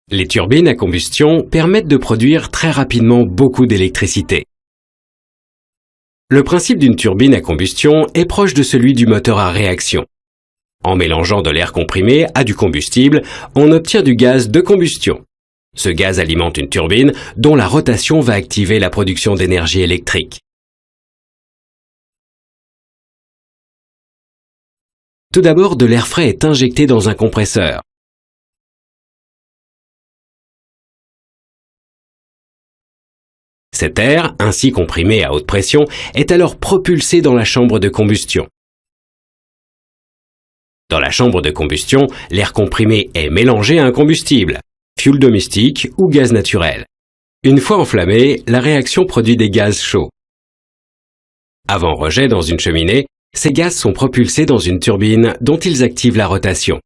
Les turbines à combustion permettent de produire très rapidement beaucoup d'électricité. Le principe d'une turbine à combustion est proche de celui du moteur à réaction. En mélangeant de l'air comprimé à du combustible, on obtient du gaz de combustion. Ce gaz alimente une turbine dont la rotation va activer la production d'énergie électrique. Tout d'abord, de l'air frais est injecté dans un compresseur. Cet air, ainsi comprimé à haute pression, est alors propulsé dans la chambre de combustion. Dans la chambre de combustion, l'air comprimé est mélangé à un combustible, fioul domestique ou gaz naturel. Une fois enflammé, la réaction produit des gaz chauds. Avant rejet dans une cheminée, ces gaz sont propulsés dans une turbine dont ils activent la rotation.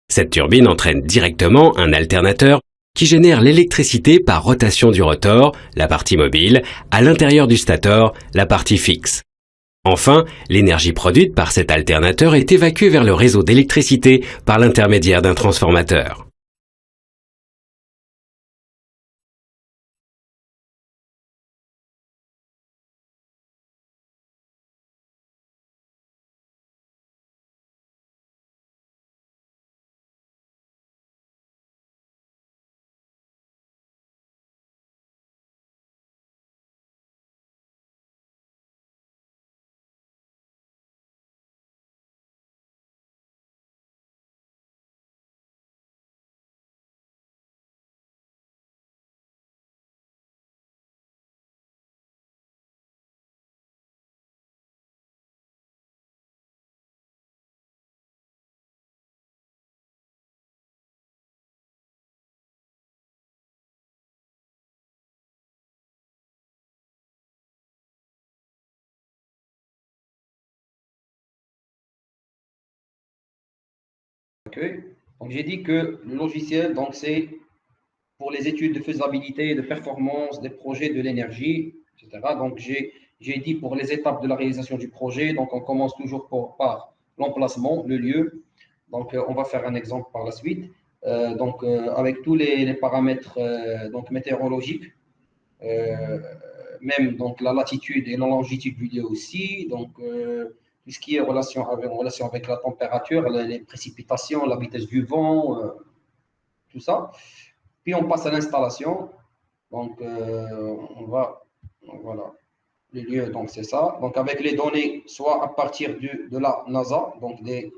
Cette turbine entraîne directement un alternateur qui génère l'électricité par rotation du rotor, la partie mobile, à l'intérieur du stator, la partie fixe. Enfin, l'énergie produite par cet alternateur est évacuée vers le réseau d'électricité par l'intermédiaire d'un transformateur. Donc j'ai dit que le logiciel, donc c'est pour les études de faisabilité, de performance des projets de l'énergie, etc. Donc j'ai dit pour les étapes de la réalisation du projet, donc on commence toujours par l'emplacement, le lieu. Donc on va faire un exemple par la suite. Avec tous les paramètres donc météorologiques, euh, même donc la latitude et la longitude du lieu aussi. Tout ce qui est en relation avec la température, les précipitations, la vitesse du vent, tout ça. Puis on passe à l'installation. On va, voilà, les lieux, donc c'est ça. Donc avec les données, soit à partir de la NASA, donc des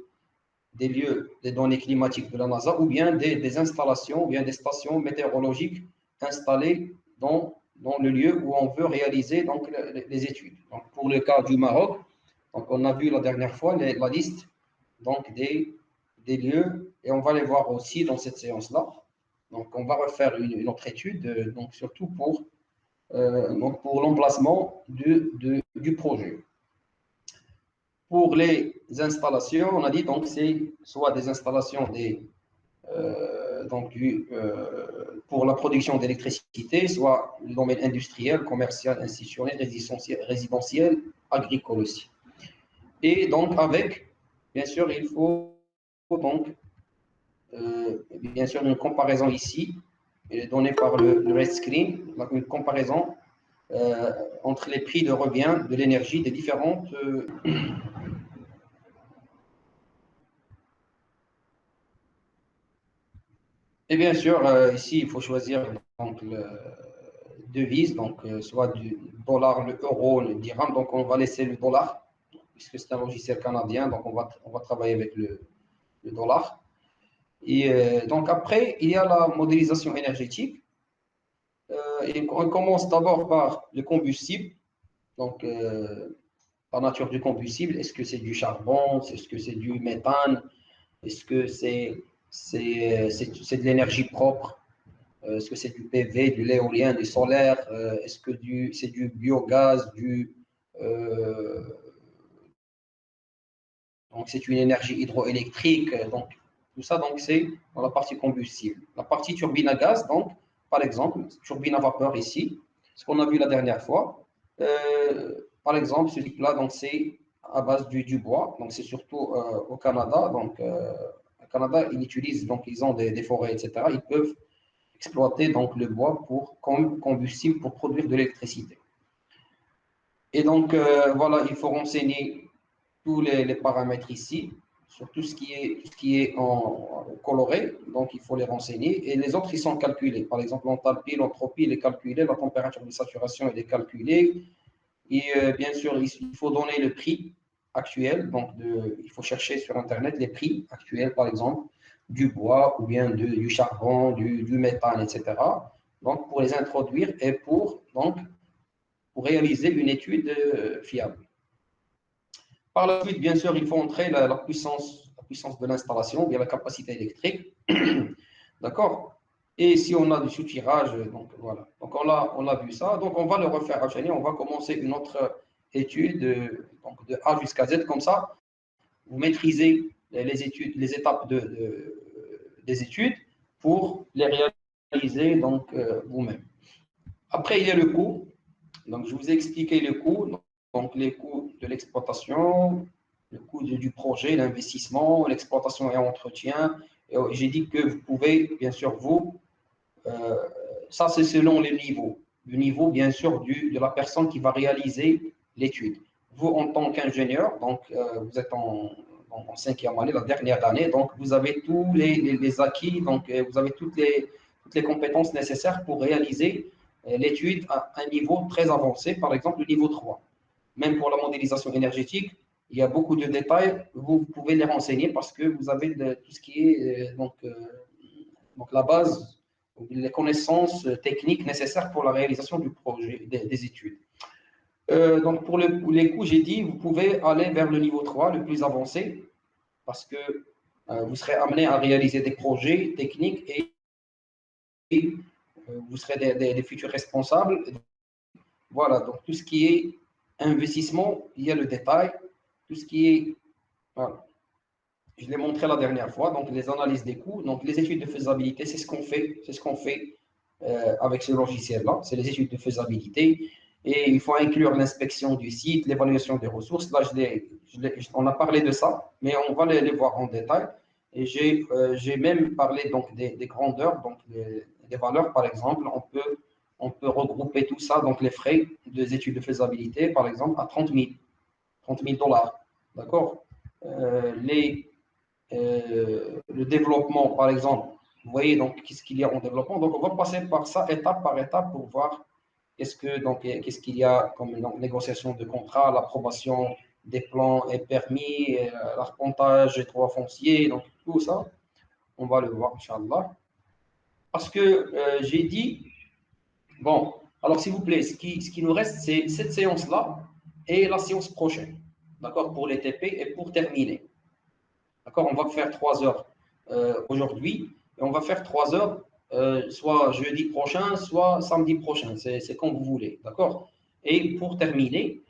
lieux, des données climatiques de la NASA, ou bien des installations, ou bien des stations météorologiques installées dans le lieu où on veut réaliser donc, les études. Donc, pour le cas du Maroc, donc, on a vu la dernière fois la liste donc, des lieux, et on va les voir aussi dans cette séance-là. Donc, on va refaire une autre étude, donc, surtout pour l'emplacement du projet. Pour les installations, on a dit donc c'est soit des installations pour la production d'électricité, soit le domaine industriel, commercial, institutionnel, résidentiel, agricole aussi. Et donc avec, bien sûr, il faut donc bien sûr une comparaison ici, donnée par le red screen, une comparaison entre les prix de revient de l'énergie des différentes et bien sûr, ici, il faut choisir donc, le devise, soit du dollar, le euro, le dirham. Donc, on va laisser le dollar, puisque c'est un logiciel canadien, donc on va travailler avec le dollar. Et donc, après, il y a la modélisation énergétique. Et on commence d'abord par le combustible. Donc, la nature du combustible, est-ce que c'est du charbon, est-ce que c'est du méthane, est-ce que c'est de l'énergie propre? Est-ce que c'est du PV, de l'éolien, du solaire? Est-ce que c'est du biogaz, donc c'est une énergie hydroélectrique? Donc tout ça, donc c'est dans la partie combustible. La partie turbine à gaz, donc par exemple, turbine à vapeur ici, ce qu'on a vu la dernière fois. Par exemple, ce type-là, donc c'est à base du bois. Donc c'est surtout au Canada, donc au Canada, ils utilisent, donc ils ont des forêts, etc. Ils peuvent exploiter donc le bois comme combustible pour produire de l'électricité. Et donc, voilà, il faut renseigner tous les paramètres ici, sur tout ce qui est en coloré, donc il faut les renseigner. Et les autres, ils sont calculés. Par exemple, l'enthalpie, l'entropie, elle est calculée, la température de saturation, elle est calculée. Et bien sûr, il faut donner le prix actuel. Donc, il faut chercher sur Internet les prix actuels, par exemple, du bois ou bien du charbon, du méthane, etc. Donc, pour les introduire et pour réaliser une étude fiable. Par la suite, bien sûr, il faut entrer la puissance de l'installation, bien la capacité électrique. D'accord. Et si on a du soutirage, donc voilà. Donc on a vu ça. Donc on va le refaire à Chani. On va commencer une autre étude donc de A jusqu'à Z. Comme ça, vous maîtrisez les études, les étapes des études pour les réaliser donc vous-même. Après, il y a le coût. Donc je vous ai expliqué le coût. Donc les coûts de l'exploitation, le coût du projet, l'investissement, l'exploitation et entretien. J'ai dit que vous pouvez, bien sûr, ça c'est selon le niveau bien sûr de la personne qui va réaliser l'étude. Vous, en tant qu'ingénieur, donc vous êtes en cinquième année, la dernière année, donc vous avez tous les acquis, donc vous avez toutes les compétences nécessaires pour réaliser l'étude à un niveau très avancé, par exemple le niveau 3. Même pour la modélisation énergétique, il y a beaucoup de détails, vous pouvez les renseigner parce que vous avez tout ce qui est donc la base, les connaissances techniques nécessaires pour la réalisation du projet, des études. Donc pour les coûts, j'ai dit, vous pouvez aller vers le niveau 3, le plus avancé, parce que vous serez amené à réaliser des projets techniques et vous serez des futurs responsables. Voilà, donc tout ce qui est investissement, il y a le détail. Tout ce qui est, voilà, je l'ai montré la dernière fois, donc les analyses des coûts, donc les études de faisabilité, c'est ce qu'on fait avec ce logiciel-là, c'est les études de faisabilité. Et il faut inclure l'inspection du site, l'évaluation des ressources. Là, on a parlé de ça, mais on va les voir en détail. Et j'ai même parlé donc des grandeurs, donc des valeurs, par exemple. On peut regrouper tout ça, donc les frais des études de faisabilité, par exemple, à 30 000 dollars. D'accord. Le développement, par exemple, vous voyez donc qu'est-ce qu'il y a en développement. Donc, on va passer par ça étape par étape pour voir qu'est-ce qu'il y a comme négociation de contrat, l'approbation des plans et permis, l'arpentage des droits fonciers, donc tout ça, on va le voir, Inch'Allah. Parce que j'ai dit, bon, alors s'il vous plaît, ce qui nous reste, c'est cette séance-là et la séance prochaine, d'accord, pour les TP et pour terminer. D'accord, on va faire 3 heures aujourd'hui et on va faire 3 heures soit jeudi prochain, soit samedi prochain. C'est quand vous voulez. D'accord. Et pour terminer,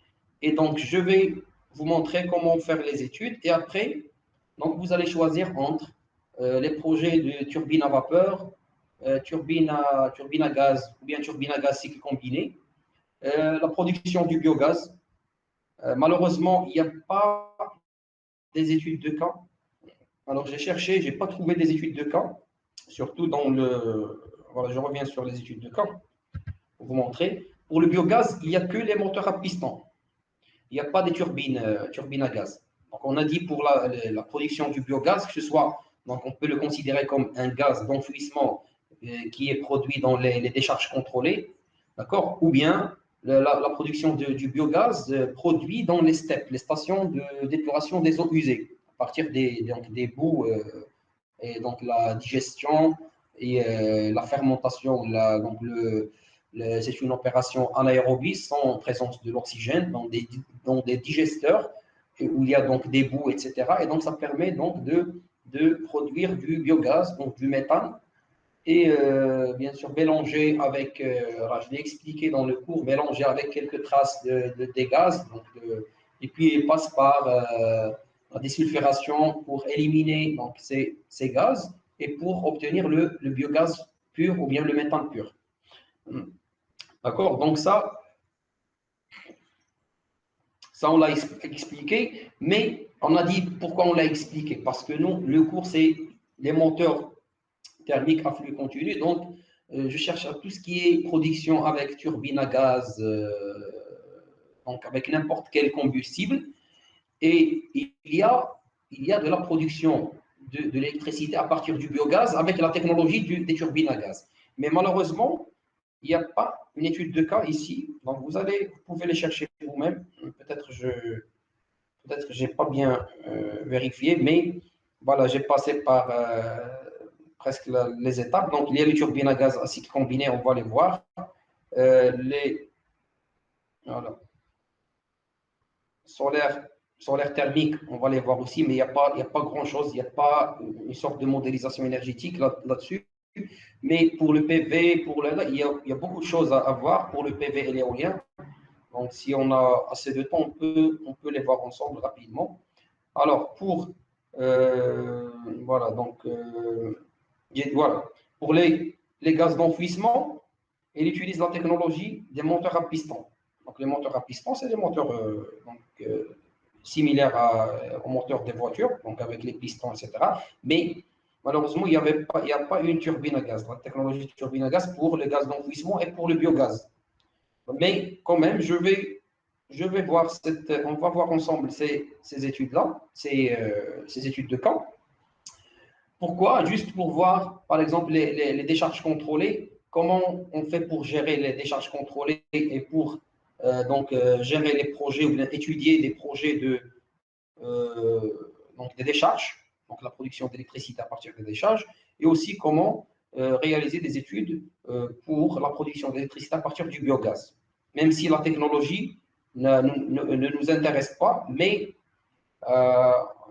et donc je vais vous montrer comment faire les études et après, donc vous allez choisir entre les projets de turbine à vapeur, turbine à gaz ou bien turbine à gaz cycle combiné, la production du biogaz. Malheureusement, il n'y a pas des études de cas. Alors, j'ai cherché, je n'ai pas trouvé des études de cas, surtout dans le. Voilà, je reviens sur les études de cas pour vous montrer. Pour le biogaz, il n'y a que les moteurs à piston. Il n'y a pas des turbines à gaz. Donc, on a dit pour la production du biogaz, que ce soit, donc on peut le considérer comme un gaz d'enfouissement qui est produit dans les décharges contrôlées, d'accord, ou bien la production du biogaz produit dans les STEP, les stations d'épuration des eaux usées, à partir des boues et donc la digestion et la fermentation. C'est une opération anaérobie sans présence de l'oxygène dans des digesteurs où il y a donc des boues, etc. Et donc ça permet donc de produire du biogaz, donc du méthane, et bien sûr mélanger avec, je l'ai expliqué dans le cours, mélanger avec quelques traces des gaz, et puis il passe par la désulfuration pour éliminer donc, ces gaz et pour obtenir le biogaz pur ou bien le méthane pur. D'accord. Donc ça Ça, on l'a expliqué, mais on a dit pourquoi on l'a expliqué. Parce que nous, le cours, c'est les moteurs thermiques à flux continu. Donc, je cherche à tout ce qui est production avec turbine à gaz, donc avec n'importe quel combustible. Et il y a de la production de l'électricité à partir du biogaz avec la technologie des turbines à gaz. Mais malheureusement, il n'y a pas une étude de cas ici. Donc, vous pouvez les chercher vous-même. Peut-être que je n'ai pas bien vérifié, mais voilà, j'ai passé par presque les étapes. Donc, il y a les turbines à gaz à cycle combiné, on va les voir. Les voilà, solaires, solaires thermiques, on va les voir aussi, mais il y a pas grand-chose. Il n'y a pas une sorte de modélisation énergétique là-dessus. Mais pour le PV, il y a beaucoup de choses à voir pour le PV et l'éolien. Donc, si on a assez de temps, on peut les voir ensemble rapidement. Alors, voilà, donc, voilà. Pour les gaz d'enfouissement, il utilise la technologie des moteurs à piston. Donc, les moteurs à piston, c'est des moteurs similaires aux moteurs des voitures, donc avec les pistons, etc. Mais malheureusement, il n'y a pas une turbine à gaz. La technologie de turbine à gaz pour le gaz d'enfouissement et pour le biogaz. Mais quand même, on va voir ensemble ces études-là, ces études de cas. Pourquoi? Juste pour voir, par exemple, les décharges contrôlées, comment on fait pour gérer les décharges contrôlées et pour gérer les projets ou bien étudier des projets donc des décharges, donc la production d'électricité à partir des décharges, et aussi comment réaliser des études pour la production d'électricité à partir du biogaz. Même si la technologie ne nous intéresse pas, mais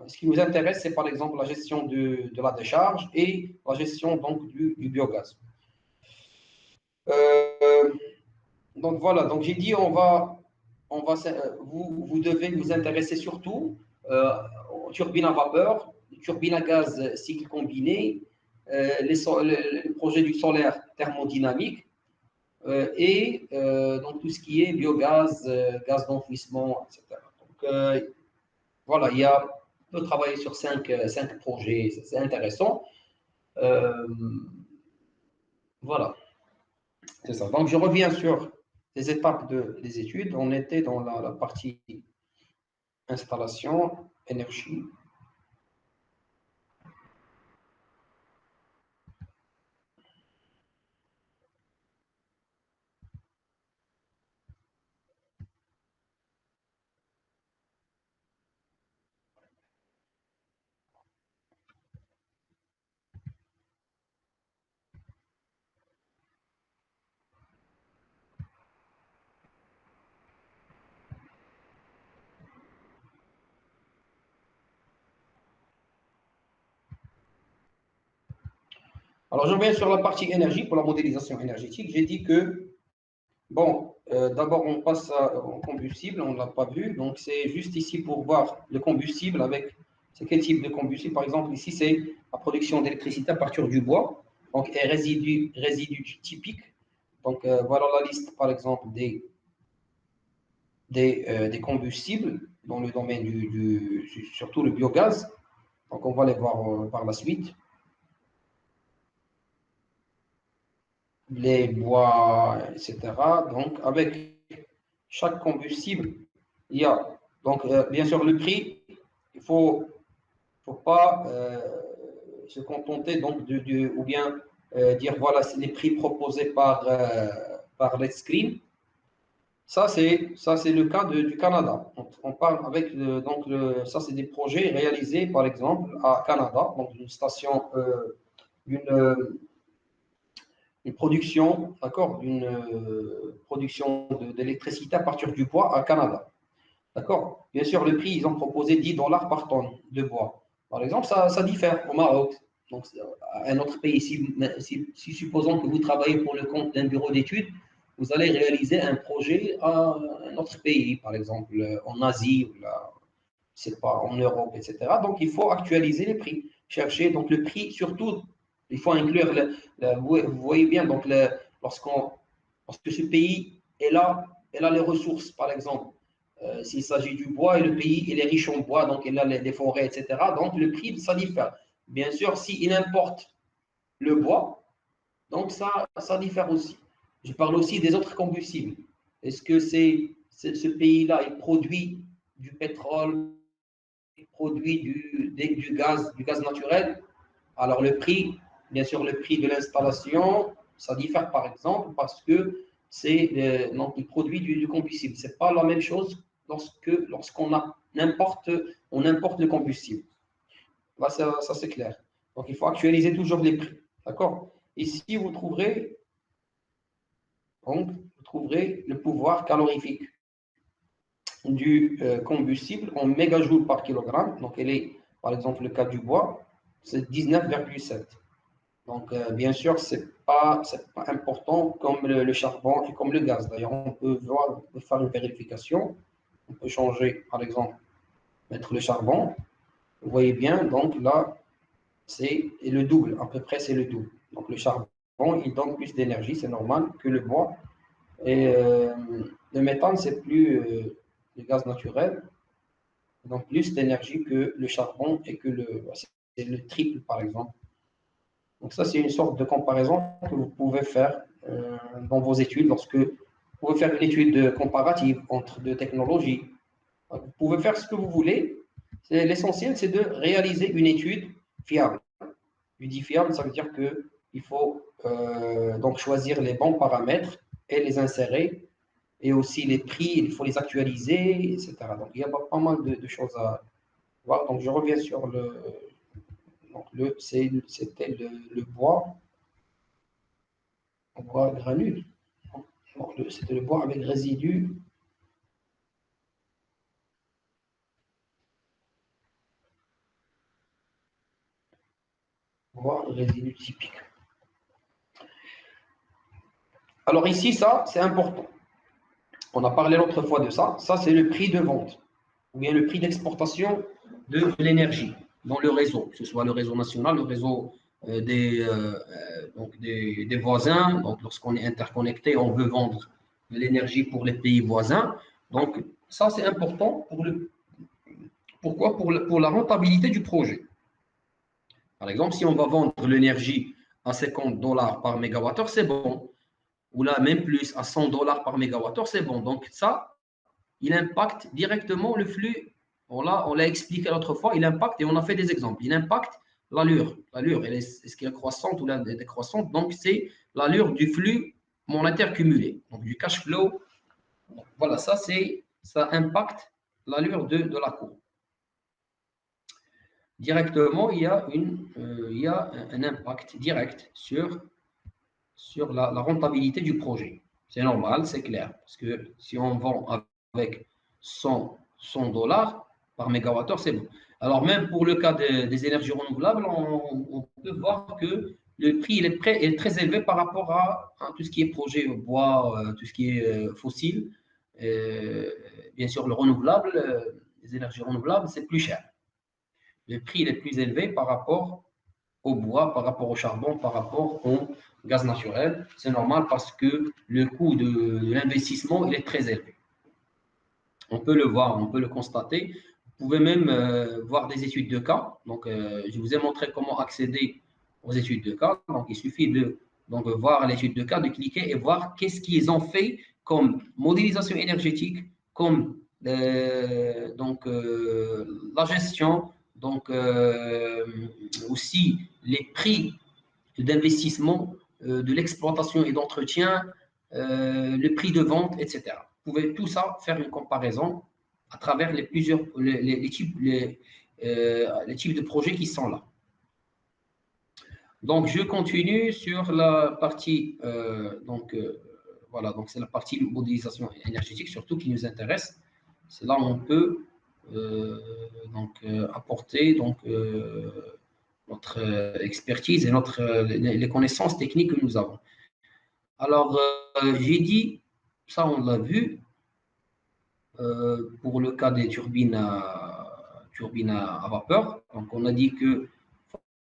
ce qui nous intéresse, c'est par exemple la gestion de la décharge et la gestion donc du biogaz. Euh, donc voilà, donc j'ai dit vous devez vous intéresser surtout aux turbines à vapeur, turbines à gaz cycle combiné, les projets du solaire thermodynamique donc tout ce qui est biogaz, gaz d'enfouissement, etc. Donc voilà, on peut travailler sur cinq projets, c'est intéressant. Euh, voilà, c'est ça. Donc je reviens sur les étapes des études. On était dans la partie installation, énergie. Alors je reviens sur la partie énergie pour la modélisation énergétique. J'ai dit que bon, d'abord, on passe au combustible, on ne l'a pas vu. Donc, c'est juste ici pour voir le combustible avec. C'est quel type de combustible? Par exemple, ici, c'est la production d'électricité à partir du bois. Donc, et résidus typiques. Donc, voilà la liste, par exemple, des combustibles dans le domaine surtout le biogaz. Donc, on va les voir par la suite. Les bois, etc. Donc, avec chaque combustible, il y a donc bien sûr le prix. Il faut pas se contenter donc ou bien dire voilà c'est les prix proposés par Let's Green. Ça c'est le cas du Canada. On parle avec ça c'est des projets réalisés par exemple à Canada donc une station une une production, d'accord, d'une production d'électricité à partir du bois à Canada. D'accord. Bien sûr, le prix, ils ont proposé 10 dollars par tonne de bois. Par exemple, ça diffère au Maroc. Donc, un autre pays, si supposons que vous travaillez pour le compte d'un bureau d'études, vous allez réaliser un projet à un autre pays, par exemple en Asie ou là, c'est pas en Europe, etc. Donc, il faut actualiser les prix. Chercher donc le prix, surtout, il faut inclure, vous voyez bien, donc lorsque ce pays est là, elle a les ressources, par exemple. s'il s'agit du bois, et le pays il est riche en bois, donc il a des forêts, etc. Donc le prix, ça diffère. Bien sûr, s'il importe le bois, donc ça diffère aussi. Je parle aussi des autres combustibles. Est-ce que ce pays-là, il produit du pétrole, il produit du gaz naturel? Alors le prix, bien sûr, le prix de l'installation, ça diffère par exemple parce que donc il produit du combustible. C'est pas la même chose lorsqu'on on importe le combustible. Là, ça c'est clair. Donc il faut actualiser toujours les prix. D'accord? Ici, vous trouverez le pouvoir calorifique du combustible en mégajoules par kilogramme. Donc, elle est, par exemple, le cas du bois, c'est 19,7. Donc, bien sûr, c'est pas important comme le charbon et comme le gaz. D'ailleurs, on peut faire une vérification. On peut changer, par exemple, mettre le charbon. Vous voyez bien, donc là, c'est le double, à peu près, c'est le double. Donc, le charbon, il donne plus d'énergie, c'est normal, que le bois. Et le méthane, c'est plus le gaz naturel, donc plus d'énergie que le charbon et que c'est le triple, par exemple. Donc ça, c'est une sorte de comparaison que vous pouvez faire dans vos études lorsque vous pouvez faire une étude comparative entre deux technologies. Vous pouvez faire ce que vous voulez. L'essentiel, c'est de réaliser une étude fiable. Je dis fiable, ça veut dire qu'il faut donc choisir les bons paramètres et les insérer, et aussi les prix, il faut les actualiser, etc. Donc, il y a pas mal de choses à voir. Donc, je reviens sur c'était le bois granule. Donc, c'était le bois avec résidus, bois résidus typiques. Alors ici, ça, c'est important. On a parlé l'autre fois de ça. Ça, c'est le prix de vente, ou bien le prix d'exportation de l'énergie dans le réseau, que ce soit le réseau national, le réseau des voisins. Donc, lorsqu'on est interconnecté, on veut vendre de l'énergie pour les pays voisins. Donc, ça, c'est important pourquoi? Pour la rentabilité du projet. Par exemple, si on va vendre l'énergie à 50 dollars par mégawattheure, c'est bon. Ou là, même plus, à 100 dollars par mégawattheure, c'est bon. Donc, ça, il impacte directement le flux. On l'a expliqué l'autre fois, il impacte, et on a fait des exemples, il impacte l'allure. L'allure, est-ce qu'elle est croissante ou décroissante? Donc, c'est l'allure du flux monétaire cumulé, donc du cash flow. Donc, voilà, ça impacte l'allure de la courbe. Directement, il y a un impact direct sur la rentabilité du projet. C'est normal, c'est clair, parce que si on vend avec 100 dollars par mégawattheure, c'est bon. Alors même pour le cas des énergies renouvelables, on peut voir que le prix est très élevé par rapport à tout ce qui est projet bois, tout ce qui est fossile. Bien sûr, le renouvelable, les énergies renouvelables, c'est plus cher. Le prix est plus élevé par rapport au bois, par rapport au charbon, par rapport au gaz naturel. C'est normal parce que le coût de l'investissement il est très élevé. On peut le voir, on peut le constater. Vous pouvez même voir des études de cas. Donc, je vous ai montré comment accéder aux études de cas. Donc, il suffit de voir l'étude de cas, de cliquer et voir qu'est-ce qu'ils ont fait comme modélisation énergétique, comme la gestion, donc aussi les prix d'investissement, de l'exploitation et d'entretien, le prix de vente, etc. Vous pouvez tout ça faire une comparaison à travers les types de projets qui sont là. Donc, je continue sur la partie, voilà, donc c'est la partie modélisation énergétique surtout qui nous intéresse. C'est là où on peut apporter notre expertise et les connaissances techniques que nous avons. Alors, j'ai dit, ça on l'a vu, pour le cas des turbines à vapeur. Donc, on a dit que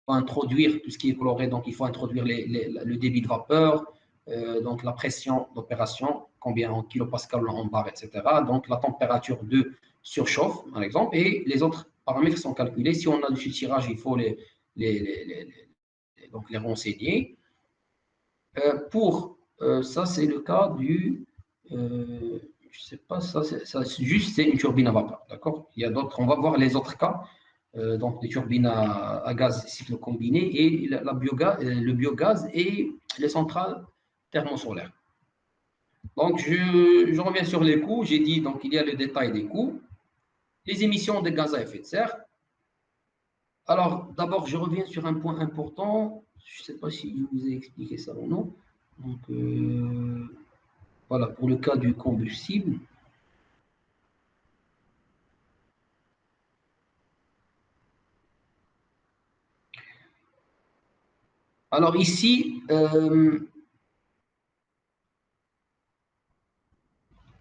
faut introduire tout ce qui est coloré, donc il faut introduire le débit de vapeur, donc la pression d'opération, combien en kilopascal en bar, etc. Donc la température de surchauffe, par exemple, et les autres paramètres sont calculés. Si on a du tirage, il faut les, les, donc les renseigner. Ça, c'est le cas du. Je sais pas, ça juste, c'est une turbine à vapeur. D'accord. Il y a d'autres, on va voir les autres cas. Donc, des turbines à gaz cyclocombiné et le biogaz et les centrales thermosolaires. Donc, je reviens sur les coûts. J'ai dit, donc, il y a le détail des coûts, les émissions de gaz à effet de serre. Alors, d'abord, je reviens sur un point important. Je ne sais pas si je vous ai expliqué ça ou non. Donc, voilà, pour le cas du combustible. Alors ici,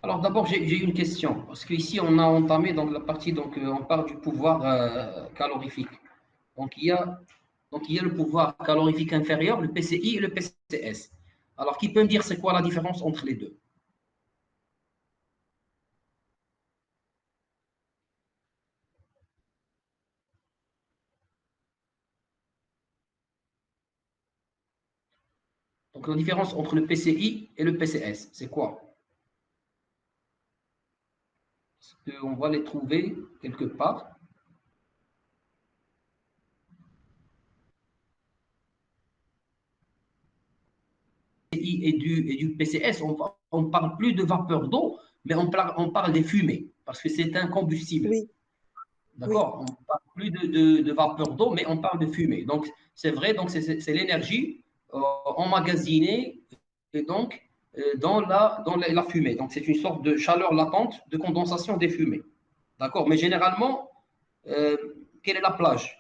alors d'abord j'ai une question parce qu'ici on a entamé donc la partie on parle du pouvoir calorifique. Donc il y a le pouvoir calorifique inférieur, le PCI et le PCS. Alors qui peut me dire c'est quoi la différence entre les deux? Donc la différence entre le PCI et le PCS, c'est quoi? Est-ce qu'on va les trouver quelque part? PCI et du PCS, on ne parle plus de vapeur d'eau, mais on parle des fumées parce que c'est un combustible. Oui, oui, D'accord? On ne parle plus de vapeur d'eau, mais on parle de fumée. Donc, c'est vrai, donc c'est l'énergie emmagasinée et donc, dans la fumée. Donc, c'est une sorte de chaleur latente de condensation des fumées. D'accord? Mais généralement, euh, quelle est la plage?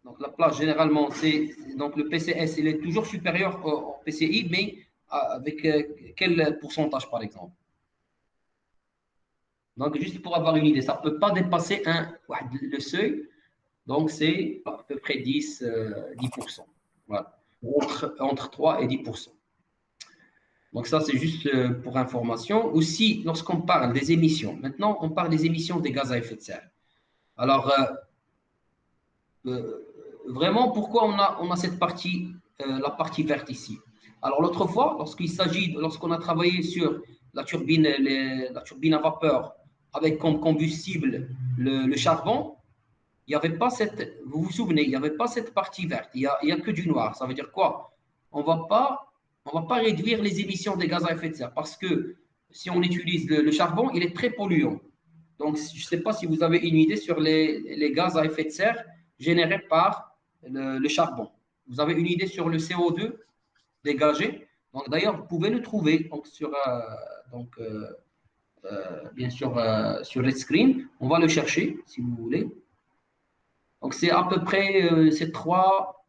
Donc, la plage, généralement, c'est donc le PCS, il est toujours supérieur au PCI, mais avec quel pourcentage, par exemple? Donc, juste pour avoir une idée, ça ne peut pas dépasser le seuil. Donc, c'est à peu près 10%. Voilà. Entre 3 et 10%. Donc, ça, c'est juste pour information. Aussi, lorsqu'on parle des émissions, maintenant, on parle des émissions des gaz à effet de serre. Alors, vraiment, pourquoi on a cette partie, la partie verte ici? Alors, l'autre fois, lorsqu'on a travaillé sur la turbine à vapeur avec comme combustible le charbon, il n'y avait pas cette, vous vous souvenez, il n'y avait pas cette partie verte, il y a que du noir. Ça veut dire quoi? On va pas réduire les émissions des gaz à effet de serre parce que si on utilise le charbon, il est très polluant. Donc, je ne sais pas si vous avez une idée sur les gaz à effet de serre générés par le charbon. Vous avez une idée sur le CO2 dégagé? Donc, d'ailleurs, vous pouvez le trouver donc, bien sûr sur Red Screen. On va le chercher si vous voulez. Donc, c'est à peu près c'est 3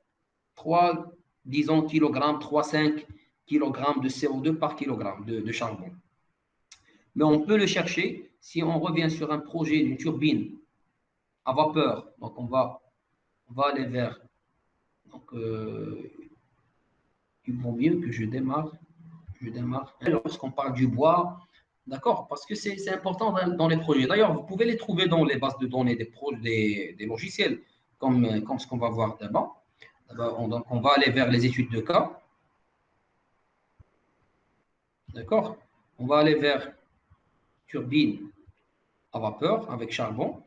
disons, kilogrammes, 3,5 kg de CO2 par kilogramme de charbon. Mais on peut le chercher si on revient sur un projet d'une turbine à vapeur. Donc, on va aller vers. Donc, il vaut mieux que je démarre. Je démarre. Lorsqu'on parle du bois, d'accord, parce que c'est important dans les projets. D'ailleurs, vous pouvez les trouver dans les bases de données des logiciels, comme ce qu'on va voir d'abord. Donc, on va aller vers les études de cas. D'accord? On va aller vers turbine à vapeur avec charbon.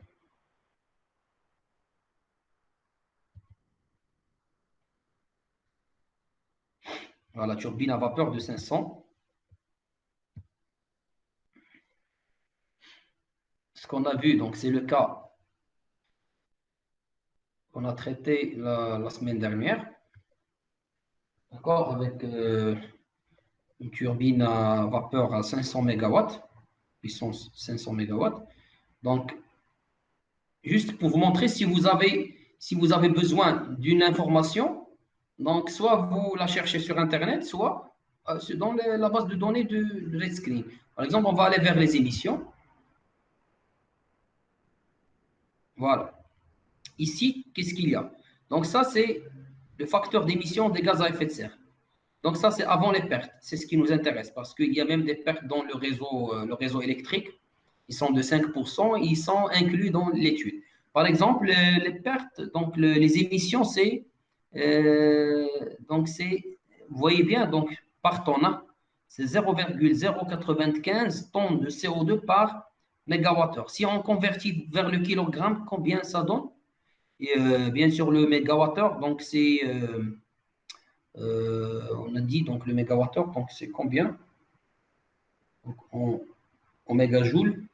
Voilà, turbine à vapeur de 500. Ce qu'on a vu, donc c'est le cas qu'on a traité la semaine dernière. D'accord? Avec une turbine à vapeur à 500 MW, puissance 500 MW. Donc, juste pour vous montrer si vous avez besoin d'une information, donc soit vous la cherchez sur Internet, soit dans la base de données de Redscreen. Par exemple, on va aller vers les émissions. Voilà. Ici, qu'est-ce qu'il y a? Donc ça, c'est le facteur d'émission des gaz à effet de serre. Donc ça, c'est avant les pertes. C'est ce qui nous intéresse parce qu'il y a même des pertes dans le réseau électrique. Ils sont de 5%, ils sont inclus dans l'étude. Par exemple, les pertes, donc les émissions, euh, vous voyez bien, donc par tonne, hein, c'est 0,095 tonnes de CO2 par mégawattheure. Si on convertit vers le kilogramme, combien ça donne? Et, bien sûr, le mégawattheure, donc on a dit donc le mégawattheure, donc c'est combien? Donc, en mégajoules.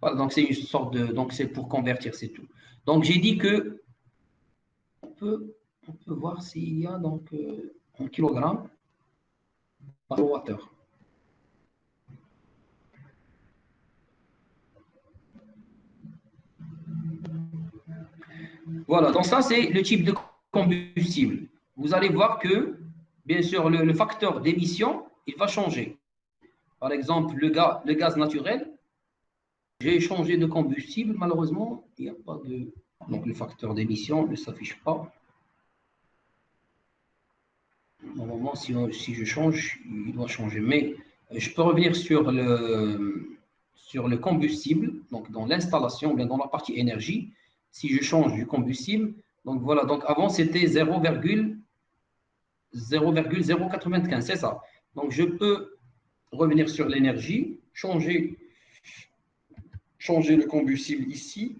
Voilà, donc c'est une sorte de, donc c'est pour convertir, c'est tout. Donc j'ai dit que on peut, on peut voir s'il y a donc en kilogrammes par kilowattheure. Voilà, donc ça c'est le type de combustible. Vous allez voir que, bien sûr, le facteur d'émission, il va changer. Par exemple, le gaz naturel, j'ai changé de combustible, malheureusement, il n'y a pas de... Donc le facteur d'émission ne s'affiche pas. Normalement, si je change, il doit changer. Mais je peux revenir sur le combustible, donc dans l'installation, bien dans la partie énergie. Si je change du combustible, donc voilà, donc avant c'était 0,095, c'est ça. Donc je peux revenir sur l'énergie, changer le combustible ici,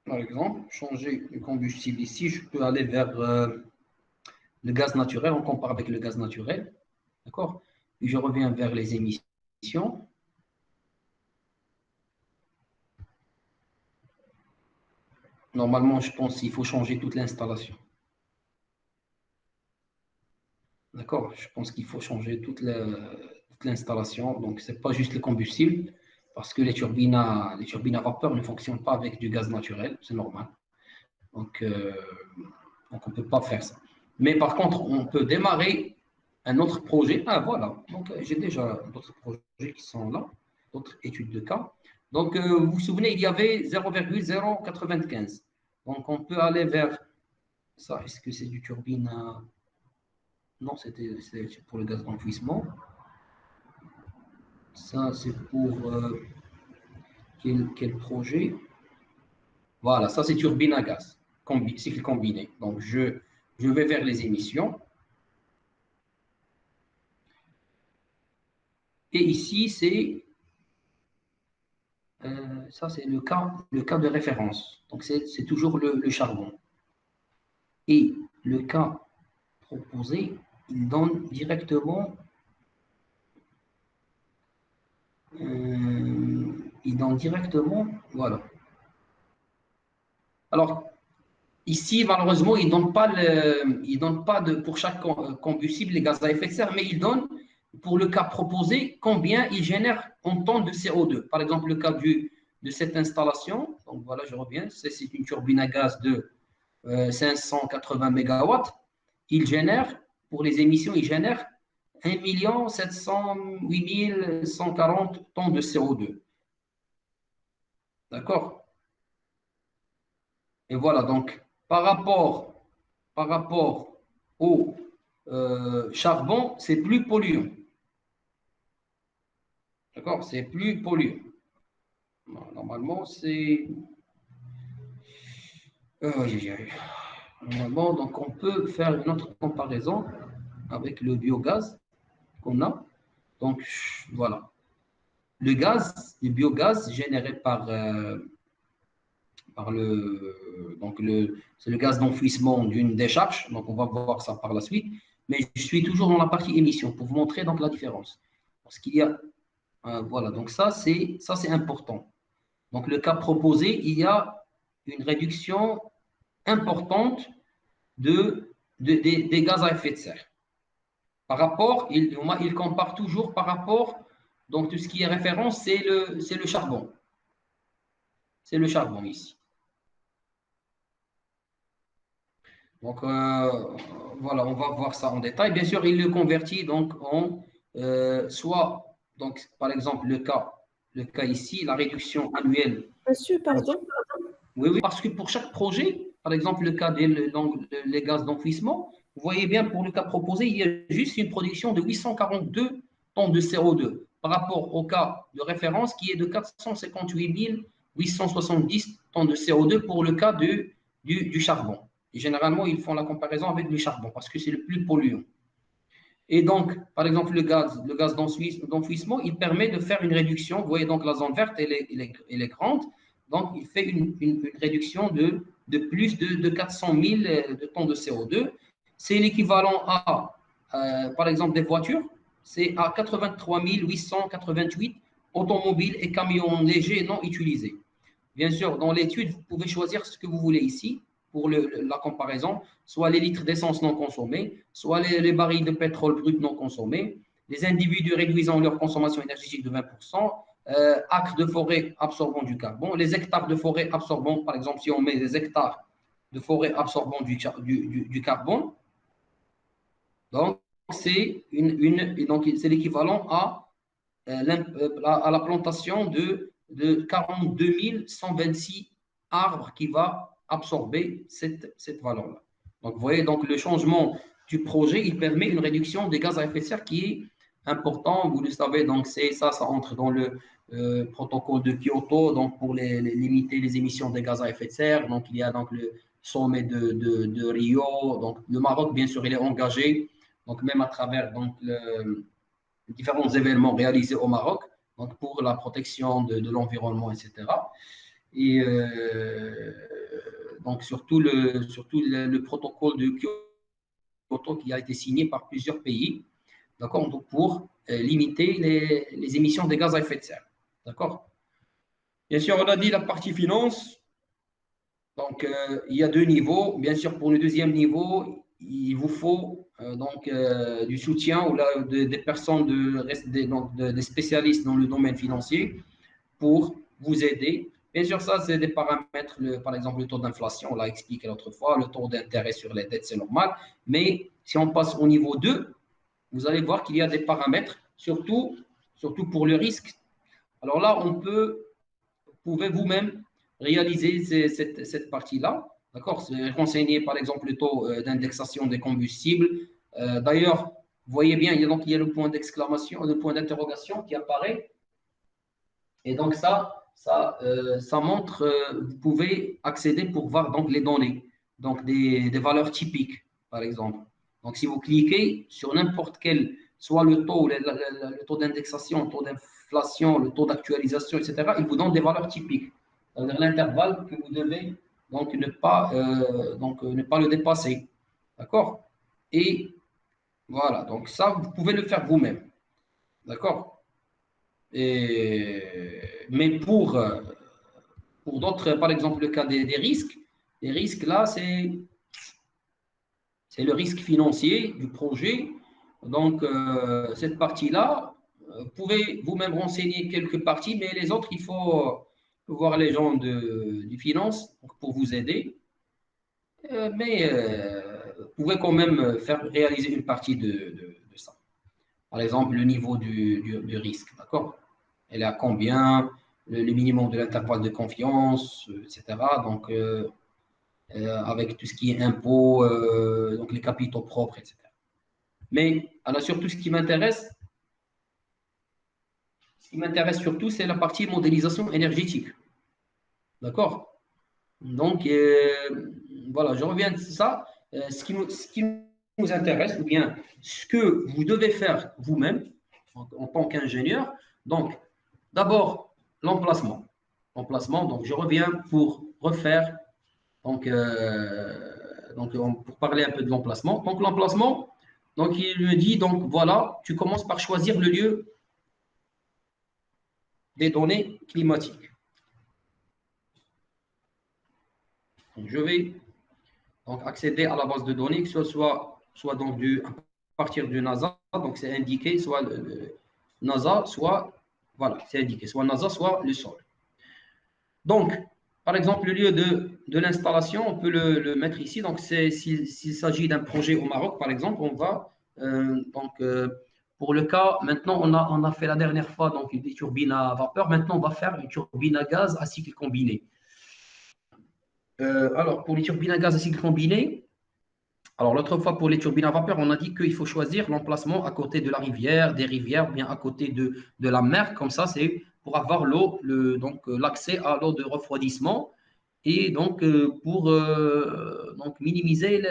par exemple, changer le combustible ici, je peux aller vers le gaz naturel, on compare avec le gaz naturel, d'accord? Puis je reviens vers les émissions. Normalement, je pense qu'il faut changer toute l'installation. D'accord? Je pense qu'il faut changer toute l'installation. Donc, ce n'est pas juste le combustible, parce que les turbines à vapeur ne fonctionnent pas avec du gaz naturel, c'est normal. Donc, on ne peut pas faire ça. Mais par contre, on peut démarrer un autre projet. Ah, voilà. Donc, j'ai déjà d'autres projets qui sont là, d'autres études de cas. Donc, vous vous souvenez, il y avait 0,095. Donc, on peut aller vers ça. Est-ce que c'est du turbine à... Non, c'est pour le gaz d'enfouissement. Ça, c'est pour quel projet? Voilà, ça, c'est turbine à gaz, cycle combiné. Donc, je vais vers les émissions. Et ici, ça, c'est le cas de référence. Donc, c'est toujours le charbon. Et le cas proposé, il donne directement, voilà. Alors, ici, malheureusement, il donne pas pour chaque combustible les gaz à effet de serre, mais il donne, pour le cas proposé, combien il génère en tonnes de CO2. Par exemple, le cas de cette installation, donc voilà, je reviens, c'est une turbine à gaz de 580 mégawatts. Il génère, pour les émissions, il génère 1 708 140 tonnes de CO2. D'accord? Et voilà, donc, par rapport au charbon, c'est plus polluant. D'accord? C'est plus polluant. Normalement, c'est. Normalement, donc on peut faire une autre comparaison avec le biogaz qu'on a. Donc, voilà. Le biogaz généré par c'est le gaz d'enfouissement d'une décharge. Donc, on va voir ça par la suite. Mais je suis toujours dans la partie émission pour vous montrer donc la différence. Parce qu'il y a, voilà, donc ça c'est important. Donc, le cas proposé, il y a une réduction importante des gaz à effet de serre. Par rapport, il compare toujours par rapport, donc tout ce qui est référence, c'est le charbon. C'est le charbon ici. Donc, voilà, on va voir ça en détail. Bien sûr, il le convertit donc en soit, donc, par exemple, le cas ici, la réduction annuelle. Monsieur, pardon. Oui, oui, parce que pour chaque projet, par exemple, le cas des gaz d'enfouissement, vous voyez bien, pour le cas proposé, il y a juste une production de 842 tonnes de CO2 par rapport au cas de référence qui est de 458 870 tonnes de CO2 pour le cas du charbon. Et généralement, ils font la comparaison avec le charbon parce que c'est le plus polluant. Et donc, par exemple, le gaz d'enfouissement, il permet de faire une réduction. Vous voyez donc la zone verte, elle est grande. Donc, il fait une réduction de plus de 400 000 de tonnes de CO2. C'est l'équivalent à, par exemple, des voitures. C'est à 83 888 automobiles et camions légers non utilisés. Bien sûr, dans l'étude, vous pouvez choisir ce que vous voulez ici pour la comparaison, soit les litres d'essence non consommés, soit les barils de pétrole brut non consommés, les individus réduisant leur consommation énergétique de 20%, acres de forêt absorbant du carbone, les hectares de forêt absorbant, par exemple, si on met des hectares de forêt absorbant du carbone, donc c'est l'équivalent à la plantation de 42 126 arbres qui va absorber cette valeur-là. Donc, vous voyez, donc, le changement du projet, il permet une réduction des gaz à effet de serre qui est important. Vous le savez, donc ça entre dans le protocole de Kyoto, donc pour limiter les émissions des gaz à effet de serre. Donc, il y a donc le sommet de Rio. Donc, le Maroc, bien sûr, il est engagé, donc même à travers donc différents événements réalisés au Maroc, donc pour la protection de l'environnement, etc. Et donc surtout le protocole de Kyoto qui a été signé par plusieurs pays, d'accord, donc pour limiter les émissions de gaz à effet de serre, d'accord. Bien sûr, on a dit la partie finance. Donc, il y a deux niveaux. Bien sûr, pour le deuxième niveau, il vous faut du soutien ou des personnes, des spécialistes dans le domaine financier pour vous aider. Bien sûr, ça, c'est des paramètres, par exemple, le taux d'inflation, on l'a expliqué l'autre fois, le taux d'intérêt sur les dettes, c'est normal. Mais si on passe au niveau 2, vous allez voir qu'il y a des paramètres, surtout pour le risque. Alors là, vous pouvez vous-même réaliser cette partie-là. D'accord. Renseigner, par exemple, le taux d'indexation des combustibles. D'ailleurs, vous voyez bien, il y a le point d'exclamation, le point d'interrogation qui apparaît. Et donc, ça montre, vous pouvez accéder pour voir donc, les données, donc des valeurs typiques, par exemple. Donc, si vous cliquez sur n'importe quel, soit le taux, le taux d'indexation, le taux d'inflation, le taux d'actualisation, etc., il vous donne des valeurs typiques. C'est-à-dire l'intervalle que vous devez donc ne pas le dépasser. D'accord. Et voilà, donc ça, vous pouvez le faire vous-même. D'accord. Mais pour d'autres, par exemple, le cas des risques, les risques là, c'est le risque financier du projet. Donc, cette partie-là, vous pouvez vous-même renseigner quelques parties, mais les autres, il faut voir les gens du finance pour vous aider. Mais vous pouvez quand même faire réaliser une partie de ça. Par exemple, le niveau du risque, d'accord? Elle est à combien? Le minimum de l'intervalle de confiance, etc. Donc, avec tout ce qui est impôts, donc les capitaux propres, etc. Mais alors, surtout, ce qui m'intéresse surtout, c'est la partie modélisation énergétique. D'accord? Donc, voilà, je reviens de ça. Ce qui nous intéresse, ou bien ce que vous devez faire vous-même en tant qu'ingénieur. Donc, d'abord, l'emplacement. L'emplacement, donc je reviens pour refaire, pour parler un peu de l'emplacement. Donc, l'emplacement, donc il me dit, donc voilà, tu commences par choisir le lieu des données climatiques. Donc, je vais donc accéder à la base de données, que ce soit donc à partir du NASA, donc c'est indiqué, soit le NASA, soit, voilà, c'est indiqué, soit NASA, soit le sol. Donc, par exemple, le lieu de l'installation, on peut le mettre ici. Donc, s'il s'agit d'un projet au Maroc, par exemple, on va, pour le cas, maintenant, on a fait la dernière fois donc, des turbines à vapeur. Maintenant, on va faire une turbine à gaz à cycle combiné. Alors, pour les turbines à gaz à cycle combiné, alors l'autre fois pour les turbines à vapeur, on a dit qu'il faut choisir l'emplacement à côté de la rivière, des rivières, ou bien à côté de la mer. Comme ça, c'est pour avoir l'eau, donc l'accès à l'eau de refroidissement et donc pour donc minimiser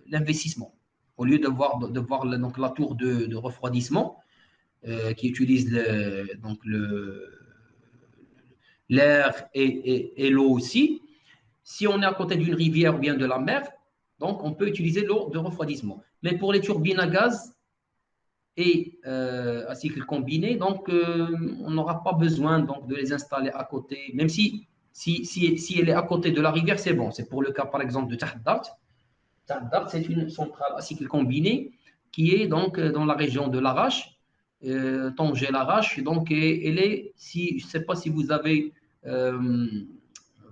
l'investissement. Au lieu de voir donc, la tour de refroidissement qui utilise l'air et l'eau aussi, si on est à côté d'une rivière ou bien de la mer, donc on peut utiliser l'eau de refroidissement. Mais pour les turbines à gaz et à cycle combiné, donc on n'aura pas besoin donc, de les installer à côté, même si elle est à côté de la rivière, c'est bon. C'est pour le cas par exemple de Tahdart. Tahdart, c'est une centrale à cycle combiné qui est donc dans la région de l'Arrache, Tanger-l'Arrache. Donc elle est, si, je ne sais pas si vous avez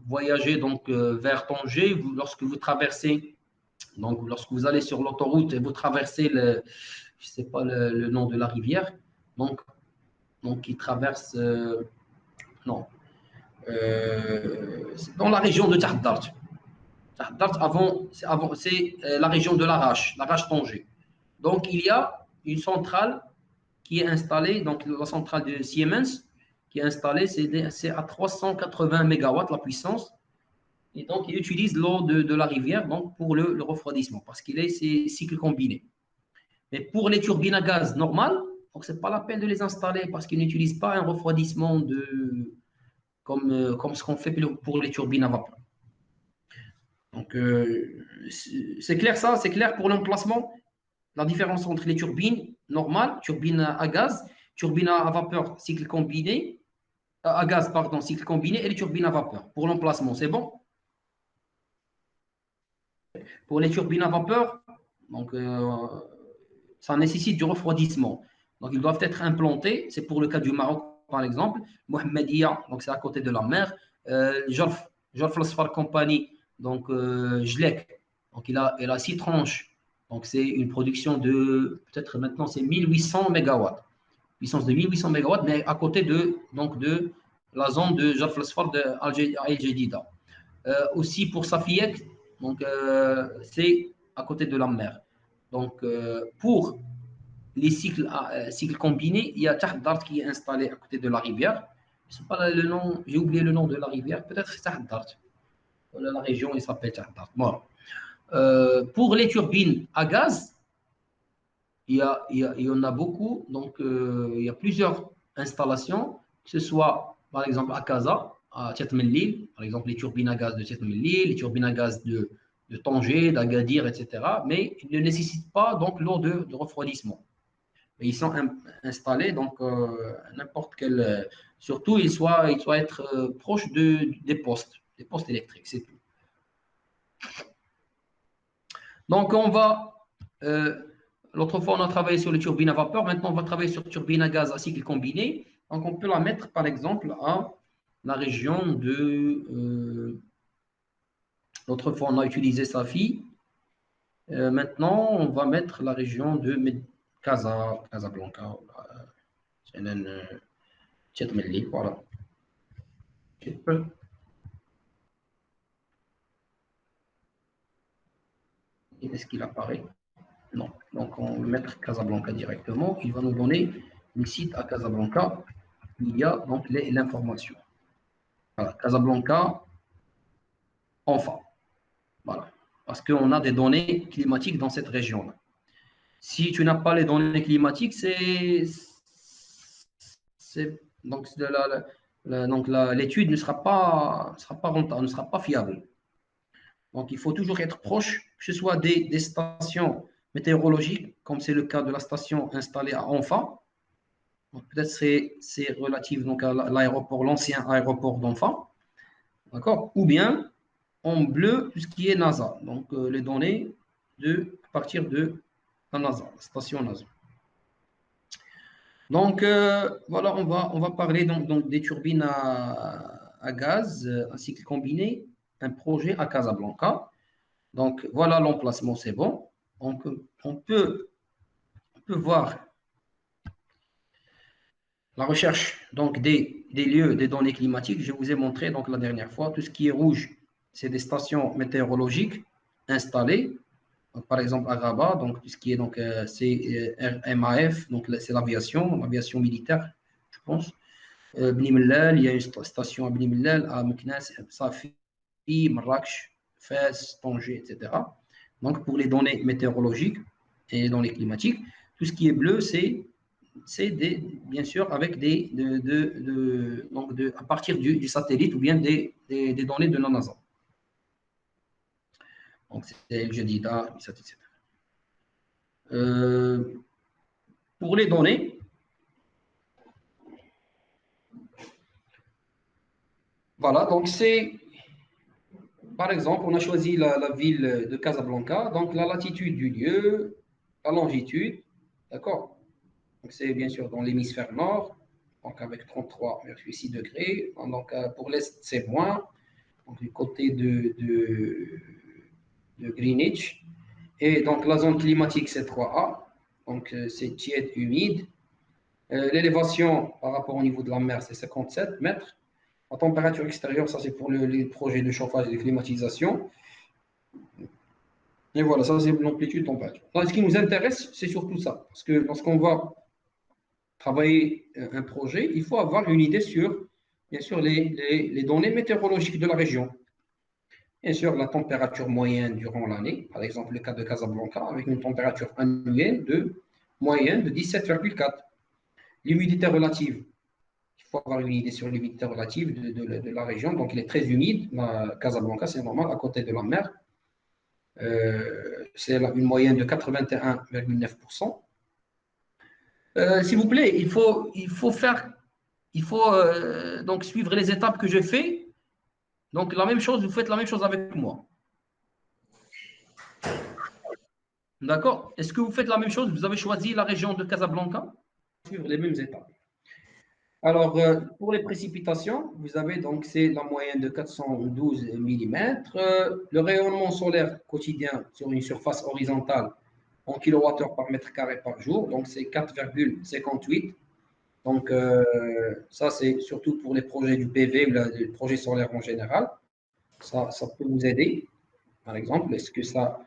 voyager donc vers Tanger, lorsque vous traversez, donc lorsque vous allez sur l'autoroute et vous traversez je sais pas le nom de la rivière, donc il traverse, non, dans la région de Tahdart. Tahdart c'est la région de l'Arrache Tanger. Donc il y a une centrale qui est installée, donc la centrale de Siemens qui est installée, c'est à 380 MW la puissance. Et donc, il utilise l'eau de la rivière donc, pour le refroidissement parce qu'il est ces cycles combinés. Mais pour les turbines à gaz normales, ce n'est pas la peine de les installer parce qu'ils n'utilisent pas un refroidissement comme ce qu'on fait pour les turbines à vapeur. Donc, c'est clair ça? C'est clair pour l'emplacement? La différence entre les turbines normales, turbines à gaz, turbines à vapeur, cycle combiné, à gaz, pardon, cycle combiné et les turbines à vapeur. Pour l'emplacement, c'est bon? Pour les turbines à vapeur, donc, ça nécessite du refroidissement. Donc, ils doivent être implantés. C'est pour le cas du Maroc, par exemple. Mohamedia, donc c'est à côté de la mer. Jorf Lasfar Company, donc Jlek, donc il a 6 tranches. Donc, c'est une production de, peut-être maintenant, c'est 1800 mégawatts. Puissance de 1800 mégawatts, mais à côté de la zone de Jorf Lasfar de Al Jadida. Aussi pour Safiek, donc c'est à côté de la mer. Donc pour les cycles combinés, il y a Tahdart qui est installé à côté de la rivière. Je sais pas le nom, j'ai oublié le nom de la rivière, peut-être c'est Tahdart. La région, il s'appelle Tahdart. Voilà. Pour les turbines à gaz, il y en a beaucoup. Donc, il y a plusieurs installations, que ce soit par exemple à Casa, à Tchetmelil, par exemple les turbines à gaz de Tchetmelil, les turbines à gaz de Tanger, d'Agadir, etc. Mais ils ne nécessitent pas donc l'eau de refroidissement. Mais ils sont installés donc n'importe quel. Surtout, ils soient être proches des postes électriques, c'est tout. Donc, on va. L'autre fois, on a travaillé sur les turbines à vapeur. Maintenant, on va travailler sur turbines à gaz à cycle combiné. Donc, on peut la mettre, par exemple, à la région de. L'autre fois, on a utilisé Safi. Maintenant, on va mettre la région de Casablanca. Voilà. Est-ce qu'il apparaît? Non. Donc, on va mettre Casablanca directement. Il va nous donner un site à Casablanca. Il y a donc l'information. Voilà, Casablanca, enfin. Voilà. Parce qu'on a des données climatiques dans cette région-là. Si tu n'as pas les données climatiques, donc l'étude ne sera pas rentable, ne sera pas fiable. Donc, il faut toujours être proche, que ce soit des stations météorologiques, comme c'est le cas de la station installée à Anfa. Peut-être c'est relatif donc, à l'aéroport, l'ancien aéroport d'Anfa. D'accord? Ou bien en bleu, tout ce qui est NASA. Donc, les données à partir de la NASA, la station NASA. Donc, voilà, on va parler donc des turbines à gaz, un cycle combiné, un projet à Casablanca. Donc, voilà l'emplacement, c'est bon. On peut voir la recherche donc, des lieux, des données climatiques. Je vous ai montré donc, la dernière fois, tout ce qui est rouge, c'est des stations météorologiques installées. Donc, par exemple, à Rabat, donc, tout ce qui est donc, c'est MAF, donc c'est l'aviation militaire, je pense. Bni Mellal, il y a une station à Bni Mellal, à Meknès, Safi, Marrakech, Fès, Tanger, etc. Donc, pour les données météorologiques et les données climatiques, tout ce qui est bleu, c'est bien sûr avec à partir du satellite ou bien des données de la NASA. Donc, c'est le Jedida, etc. Pour les données, voilà, donc c'est, par exemple, on a choisi la ville de Casablanca, donc la latitude du lieu, la longitude, d'accord? Donc, c'est bien sûr dans l'hémisphère nord, donc avec 33,6 degrés. Donc, pour l'est, c'est moins, donc du côté de Greenwich. Et donc, la zone climatique, c'est 3A. Donc, c'est tiède, humide. L'élévation par rapport au niveau de la mer, c'est 57 mètres. La température extérieure, ça, c'est pour les projets de chauffage et de climatisation. Et voilà, ça, c'est l'amplitude de température. Donc, ce qui nous intéresse, c'est surtout ça. Parce que lorsqu'on va travailler un projet, il faut avoir une idée sur, bien sûr, les données météorologiques de la région. Bien sûr, la température moyenne durant l'année, par exemple le cas de Casablanca, avec une température annuelle moyenne de 17,4. L'humidité relative, il faut avoir une idée sur l'humidité relative de la région. Donc, il est très humide. Casablanca, c'est normal, à côté de la mer. C'est une moyenne de 81,9%. S'il vous plaît, il faut donc suivre les étapes que je fais. Donc, la même chose, vous faites la même chose avec moi. D'accord? Est-ce que vous faites la même chose? Vous avez choisi la région de Casablanca? Suivre les mêmes étapes. Alors, pour les précipitations, vous avez donc, c'est la moyenne de 412 mm. Le rayonnement solaire quotidien sur une surface horizontale en kilowattheure par mètre carré par jour, donc c'est 4,58. Donc, ça, c'est surtout pour les projets du PV ou les projets solaires en général. Ça peut vous aider, par exemple. Est-ce que ça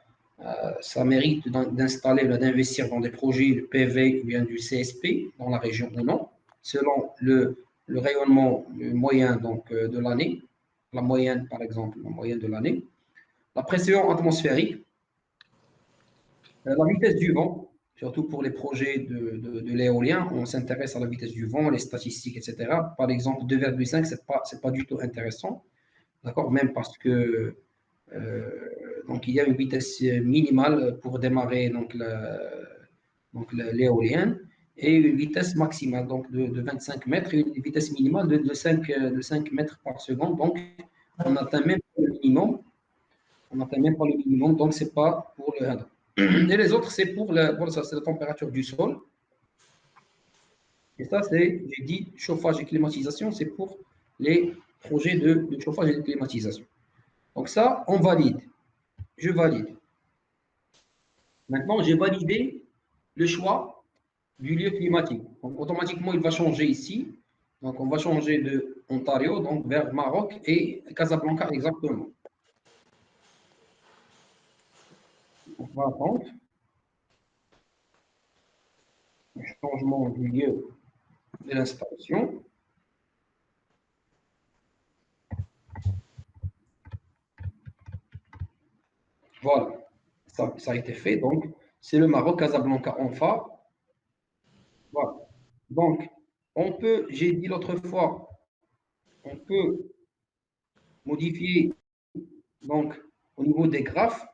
mérite d'installer ou d'investir dans des projets de PV ou bien du CSP dans la région ou non, selon le rayonnement moyen donc, de l'année, la moyenne, par exemple, la moyenne de l'année. La pression atmosphérique, la vitesse du vent, surtout pour les projets de l'éolien, on s'intéresse à la vitesse du vent, les statistiques, etc. Par exemple, 2,5, ce n'est pas du tout intéressant, d'accord, même parce que donc il y a une vitesse minimale pour démarrer donc l'éolienne et une vitesse maximale donc de 25 mètres et une vitesse minimale de 5 mètres par seconde. Donc, on n'atteint même pas le minimum. On n'atteint même pas le minimum, donc c'est pas pour le hadr. Et les autres, c'est pour ça, c'est la température du sol. Et ça, c'est, j'ai dit, chauffage et climatisation, c'est pour les projets de chauffage et de climatisation. Donc ça, on valide. Je valide. Maintenant, j'ai validé le choix du lieu climatique. Donc, automatiquement, il va changer ici. Donc, on va changer de Ontario donc vers Maroc et Casablanca exactement. On va attendre le changement du lieu de l'installation. Voilà, ça a été fait. Donc, c'est le Maroc, Casablanca en phare. Voilà. Donc, on peut, j'ai dit l'autre fois, on peut modifier donc au niveau des graphes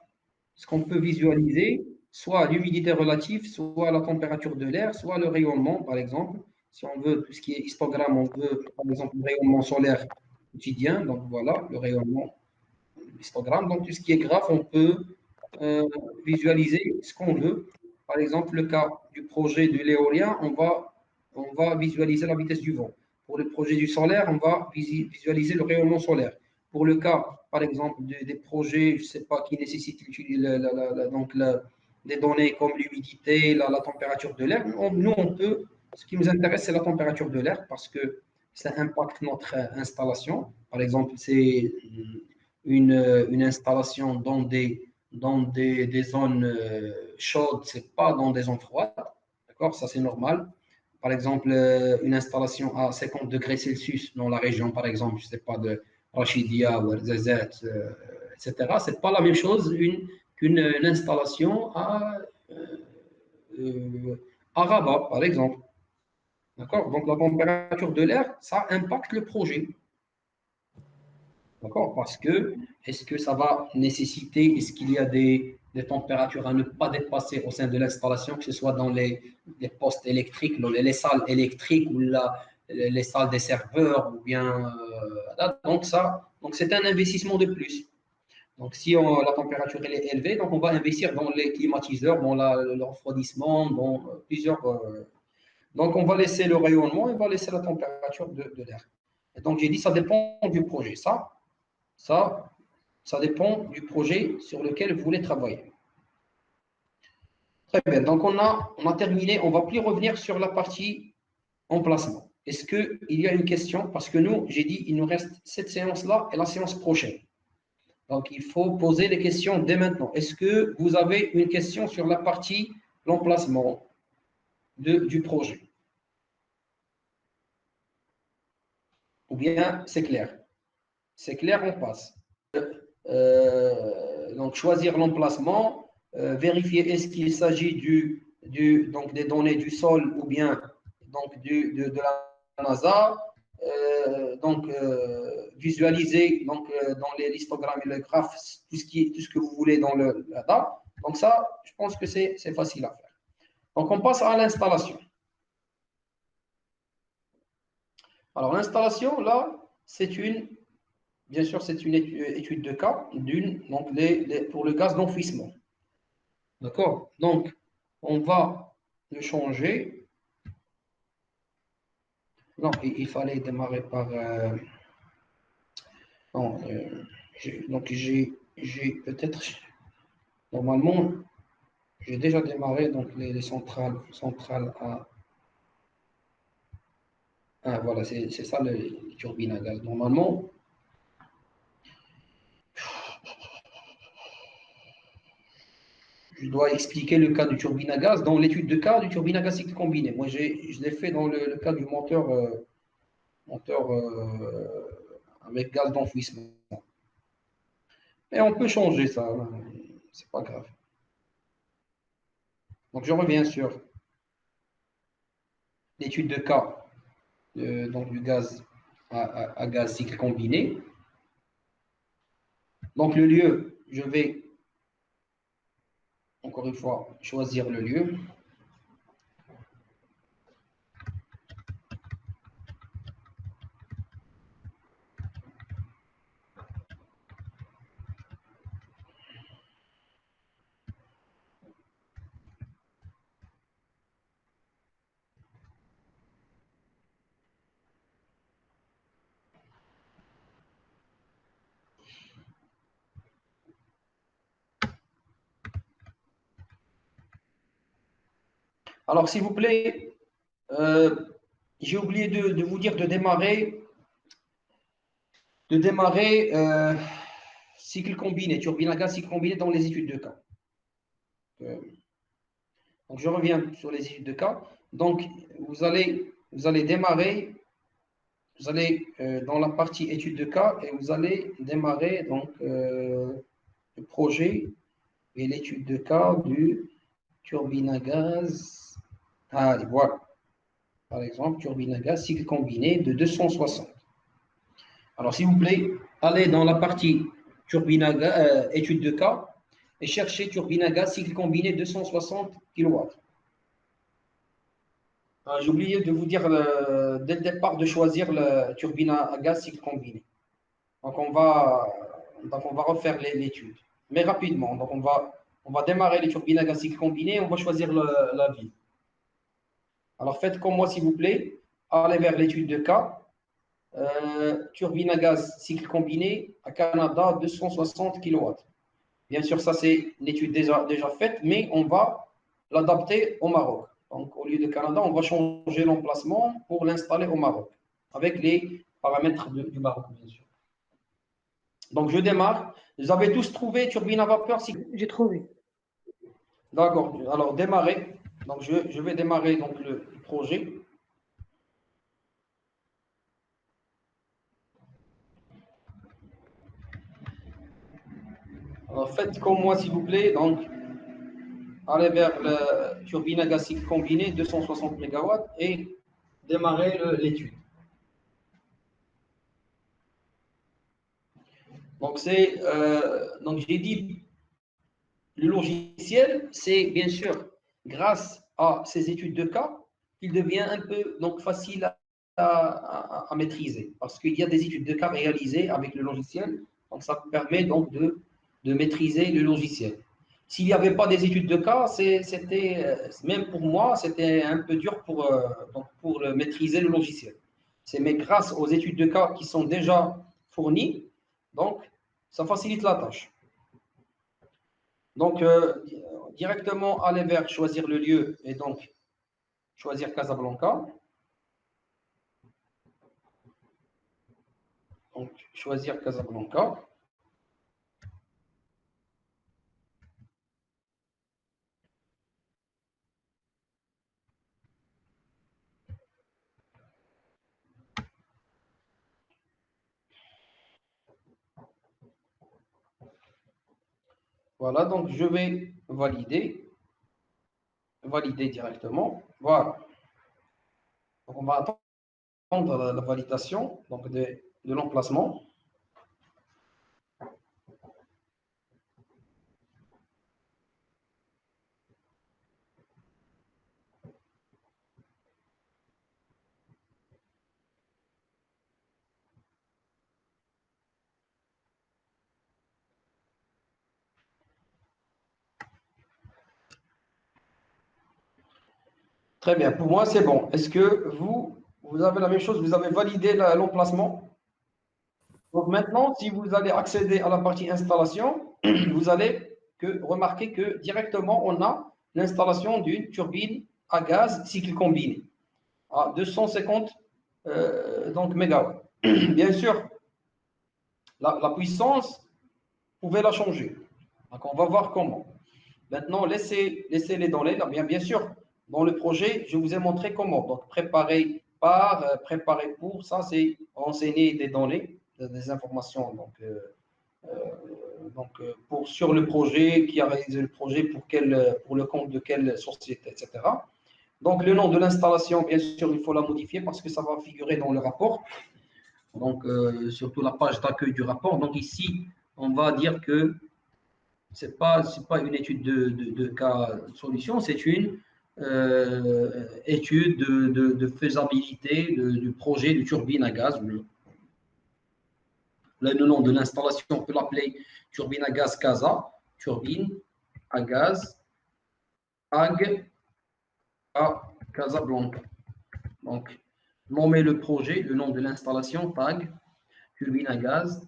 ce qu'on peut visualiser, soit l'humidité relative, soit la température de l'air, soit le rayonnement, par exemple. Si on veut tout ce qui est histogramme, on veut par exemple le rayonnement solaire quotidien, donc voilà, le rayonnement histogramme. Donc tout ce qui est graphe, on peut visualiser ce qu'on veut. Par exemple, le cas du projet de l'éolien, on va visualiser la vitesse du vent. Pour le projet du solaire, on va visualiser le rayonnement solaire. Pour le cas, par exemple, des projets, je sais pas, qui nécessitent donc des données comme l'humidité, la température de l'air, nous, on peut Ce qui nous intéresse, c'est la température de l'air parce que ça impacte notre installation. Par exemple, c'est une installation dans des zones chaudes, c'est pas dans des zones froides. D'accord? Ça, c'est normal. Par exemple, une installation à 50 degrés Celsius dans la région, par exemple, je sais pas, de Rachidia ou Erzazet, etc. C'est pas la même chose qu'une installation à Rabat, par exemple. D'accord? Donc, la température de l'air, ça impacte le projet. D'accord? Parce que, est-ce que ça va nécessiter, est-ce qu'il y a des températures à ne pas dépasser au sein de l'installation, que ce soit dans les postes électriques, dans les salles électriques ou les salles des serveurs, ou bien. Donc c'est un investissement de plus. Donc, si la température elle est élevée, donc on va investir dans les climatiseurs, dans le refroidissement, dans plusieurs. Donc, on va laisser le rayonnement et on va laisser la température de l'air. Et donc, j'ai dit, ça dépend du projet. Ça, ça dépend du projet sur lequel vous voulez travailler. Très bien. Donc, on a terminé. On ne va plus revenir sur la partie emplacement. Est-ce qu'il y a une question? Parce que nous, j'ai dit, il nous reste cette séance-là et la séance prochaine. Donc, il faut poser les questions dès maintenant. Est-ce que vous avez une question sur la partie l'emplacement du projet? Ou bien c'est clair? C'est clair, on passe. Donc, choisir l'emplacement, vérifier est-ce qu'il s'agit donc des données du sol ou bien donc de la NASA. Visualiser donc, dans les histogrammes et les graphes tout ce que vous voulez dans la date. Donc, ça, je pense que c'est facile à faire. Donc, on passe à l'installation. Alors, l'installation, là, bien sûr, c'est une étude de cas donc pour le gaz d'enfouissement. D'accord? Donc, on va le changer. Non, il fallait démarrer par. Non, donc, j'ai peut-être. Normalement, j'ai déjà démarré donc, les centrales à. Ah, voilà, c'est ça les turbines à gaz. Normalement, je dois expliquer le cas du turbine à gaz dans l'étude de cas du turbine à gaz cycle combiné. Moi, je l'ai fait dans le cas du moteur avec gaz d'enfouissement. Et on peut changer ça, hein. C'est pas grave. Donc, je reviens sur l'étude de cas donc du gaz à gaz cycle combiné. Donc, le lieu, je vais encore une fois choisir le lieu. Alors, s'il vous plaît, j'ai oublié de vous dire de démarrer cycle combiné, turbine à gaz cycle combiné dans les études de cas. Donc, je reviens sur les études de cas. Donc, vous allez démarrer, vous allez dans la partie études de cas et vous allez démarrer donc, le projet et l'étude de cas du turbine à gaz. Allez, voilà. Par exemple, turbine à gaz cycle combiné de 260. Alors, s'il vous plaît, allez dans la partie turbine à gaz, étude de cas et cherchez turbine à gaz cycle combiné 260 kW. J'ai oublié de vous dire dès le départ de choisir la turbine à gaz cycle combiné. Donc, on va refaire l'étude, mais rapidement. Donc, on va démarrer les turbines à gaz cycle combiné et on va choisir la ville. Alors, faites comme moi, s'il vous plaît. Allez vers l'étude de cas. Turbine à gaz cycle combiné à Canada, 260 kW. Bien sûr, ça, c'est l'étude déjà faite, mais on va l'adapter au Maroc. Donc, au lieu de Canada, on va changer l'emplacement pour l'installer au Maroc, avec les paramètres du Maroc, bien sûr. Donc, je démarre. Vous avez tous trouvé turbine à vapeur? J'ai trouvé. D'accord. Alors, démarrer. Donc, je vais démarrer donc, le projet. Alors, faites comme moi, s'il vous plaît. Donc, allez vers la turbine à gaz cycle combiné, 260 MW, et démarrer l'étude. Donc, donc j'ai dit, le logiciel, c'est bien sûr grâce à ces études de cas qu'il devient un peu donc, facile à maîtriser. Parce qu'il y a des études de cas réalisées avec le logiciel. Donc, ça permet donc de maîtriser le logiciel. S'il n'y avait pas des études de cas, c'était, même pour moi, c'était un peu dur pour maîtriser le logiciel. Mais grâce aux études de cas qui sont déjà fournies, donc, ça facilite la tâche. Donc, directement aller vers choisir le lieu et donc choisir Casablanca. Donc, choisir Casablanca. Voilà, donc je vais valider directement. Voilà. Donc, on va attendre la validation donc de l'emplacement. Très bien, pour moi c'est bon. Est-ce que vous avez la même chose? Vous avez validé l'emplacement? Donc maintenant, si vous allez accéder à la partie installation, vous allez remarquer que directement, on a l'installation d'une turbine à gaz cycle combiné à 250 donc, mégawatts. Bien sûr, la puissance, vous pouvez la changer. Donc, on va voir comment. Maintenant, laissez les données. Là, bien sûr, dans le projet, je vous ai montré comment. Donc, préparer par, préparer pour. Ça, c'est renseigner des données, des informations. Sur le projet, qui a réalisé le projet, pour le compte de quelle société, etc. Donc, le nom de l'installation, bien sûr, il faut la modifier parce que ça va figurer dans le rapport. Donc, surtout la page d'accueil du rapport. Donc, ici, on va dire que ce n'est pas une étude de cas de solution, c'est une étude de faisabilité du projet de turbine à gaz. Le nom de l'installation, on peut l'appeler turbine à gaz CASA, turbine à gaz AG à Casablanca. Donc, nommer le projet, le nom de l'installation, TAG, turbine à gaz,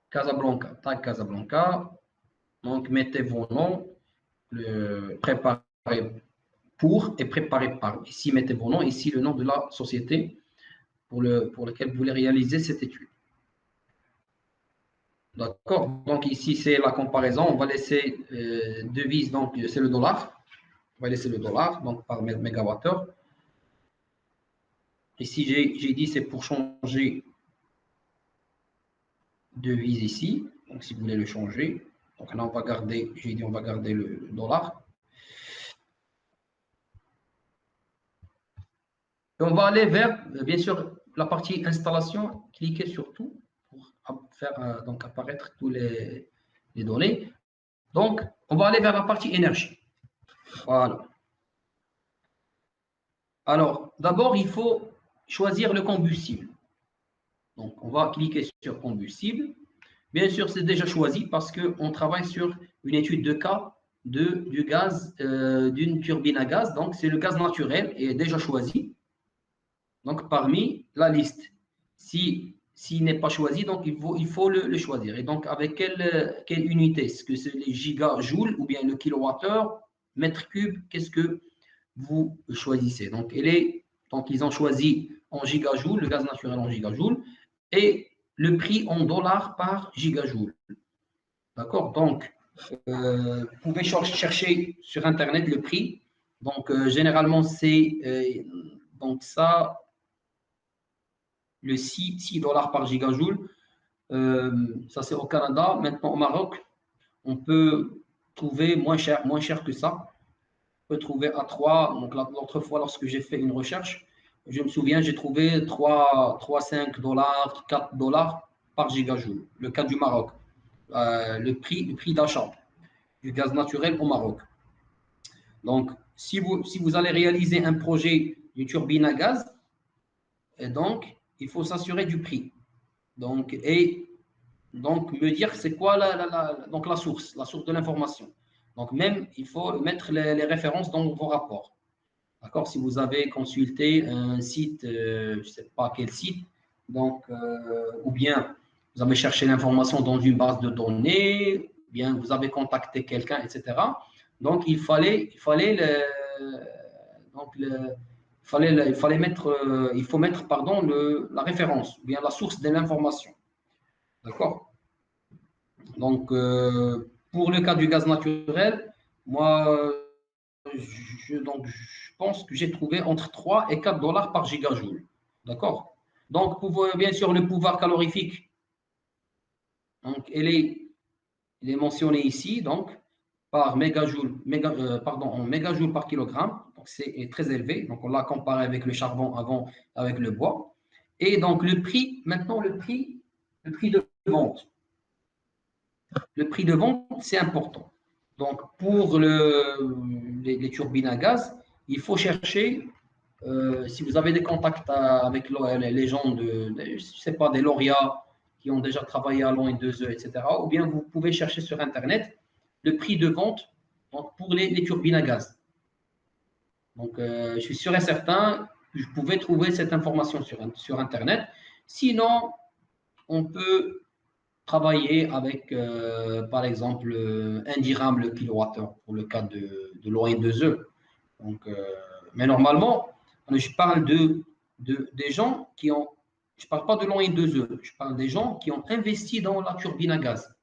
Casablanca, TAG Casablanca. Donc, mettez vos noms, préparez pour et préparez par. Ici, mettez vos noms, ici, le nom de la société pour laquelle vous voulez réaliser cette étude. D'accord. Donc, ici, c'est la comparaison. On va laisser devise, donc, c'est le dollar. On va laisser le dollar, donc, par mégawattheure. Ici, j'ai dit, c'est pour changer devise ici. Donc, si vous voulez le changer. Donc, là, on va garder, j'ai dit, on va garder le dollar. Et on va aller vers, bien sûr, la partie installation. Cliquez sur tout pour faire donc, apparaître tous les données. Donc, on va aller vers la partie énergie. Voilà. Alors, d'abord, il faut choisir le combustible. Donc, on va cliquer sur combustible. Bien sûr, c'est déjà choisi parce qu'on travaille sur une étude de cas du gaz, d'une turbine à gaz. Donc, c'est le gaz naturel et déjà choisi. Donc, parmi la liste. S'il n'est pas choisi, donc il faut le choisir. Et donc, avec quelle unité? Est-ce que c'est les gigajoules ou bien le kilowattheure, mètre cube? Qu'est-ce que vous choisissez. Donc, ils ont choisi en gigajoules, le gaz naturel en gigajoules, et le prix en dollars par gigajoule. D'accord? Donc, vous pouvez chercher sur Internet le prix. Donc, généralement, c'est donc ça, le 6 dollars par gigajoule. Ça, c'est au Canada. Maintenant, au Maroc, on peut trouver moins cher que ça. On peut trouver à 3. Donc, l'autre fois, lorsque j'ai fait une recherche, je me souviens, j'ai trouvé 5 dollars, 4 dollars par gigajoule. Le cas du Maroc. Le prix d'achat du gaz naturel au Maroc. Donc, si vous allez réaliser un projet d'une turbine à gaz, et donc, il faut s'assurer du prix. Donc, me dire c'est quoi la source de l'information. Donc, même, il faut mettre les références dans vos rapports. D'accord? Si vous avez consulté un site, je ne sais pas quel site, donc, ou bien vous avez cherché l'information dans une base de données, ou bien vous avez contacté quelqu'un, etc. Donc, il faut mettre la référence, ou bien la source de l'information. D'accord? Donc, pour le cas du gaz naturel, moi, je pense que j'ai trouvé entre 3 et 4 dollars par gigajoule. D'accord? Donc, bien sûr, le pouvoir calorifique, donc, il est mentionné ici, donc, par en mégajoule par kilogramme. Donc, c'est très élevé. Donc, on l'a comparé avec le charbon avant, avec le bois. Et donc, maintenant, le prix de vente. Le prix de vente, c'est important. Donc, pour les turbines à gaz, il faut chercher, si vous avez des contacts avec les gens je sais pas, des lauréats qui ont déjà travaillé à l'an et 2E, etc., ou bien vous pouvez chercher sur Internet le prix de vente donc, pour les turbines à gaz. Donc, je suis sûr et certain que je pouvais trouver cette information sur Internet. Sinon, on peut travailler avec, par exemple, 1 dirham le kilowattheure pour le cas de l'ON2E. Donc, mais normalement, je parle des gens qui ont, je ne parle pas de l'ON2E, je parle des gens qui ont investi dans la turbine à gaz.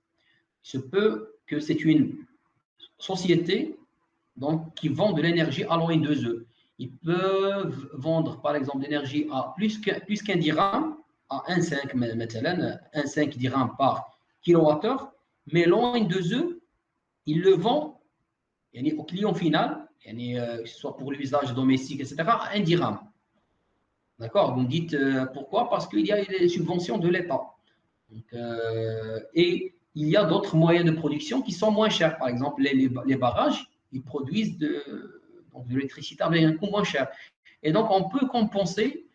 Il se peut que c'est une société donc, qui vend de l'énergie à l'ON2E. Ils peuvent vendre, par exemple, l'énergie à plus qu'un dirham, à 1,5 dirham par kilowattheure, mais l'ON2E, il le vend au client final, que ce soit pour l'usage domestique, etc., à 1 dirham. D'accord? Vous me dites pourquoi? Parce qu'il y a les subventions de l'État. Et il y a d'autres moyens de production qui sont moins chers. Par exemple, les barrages, ils produisent de l'électricité avec un coût moins cher. Et donc, on peut compenser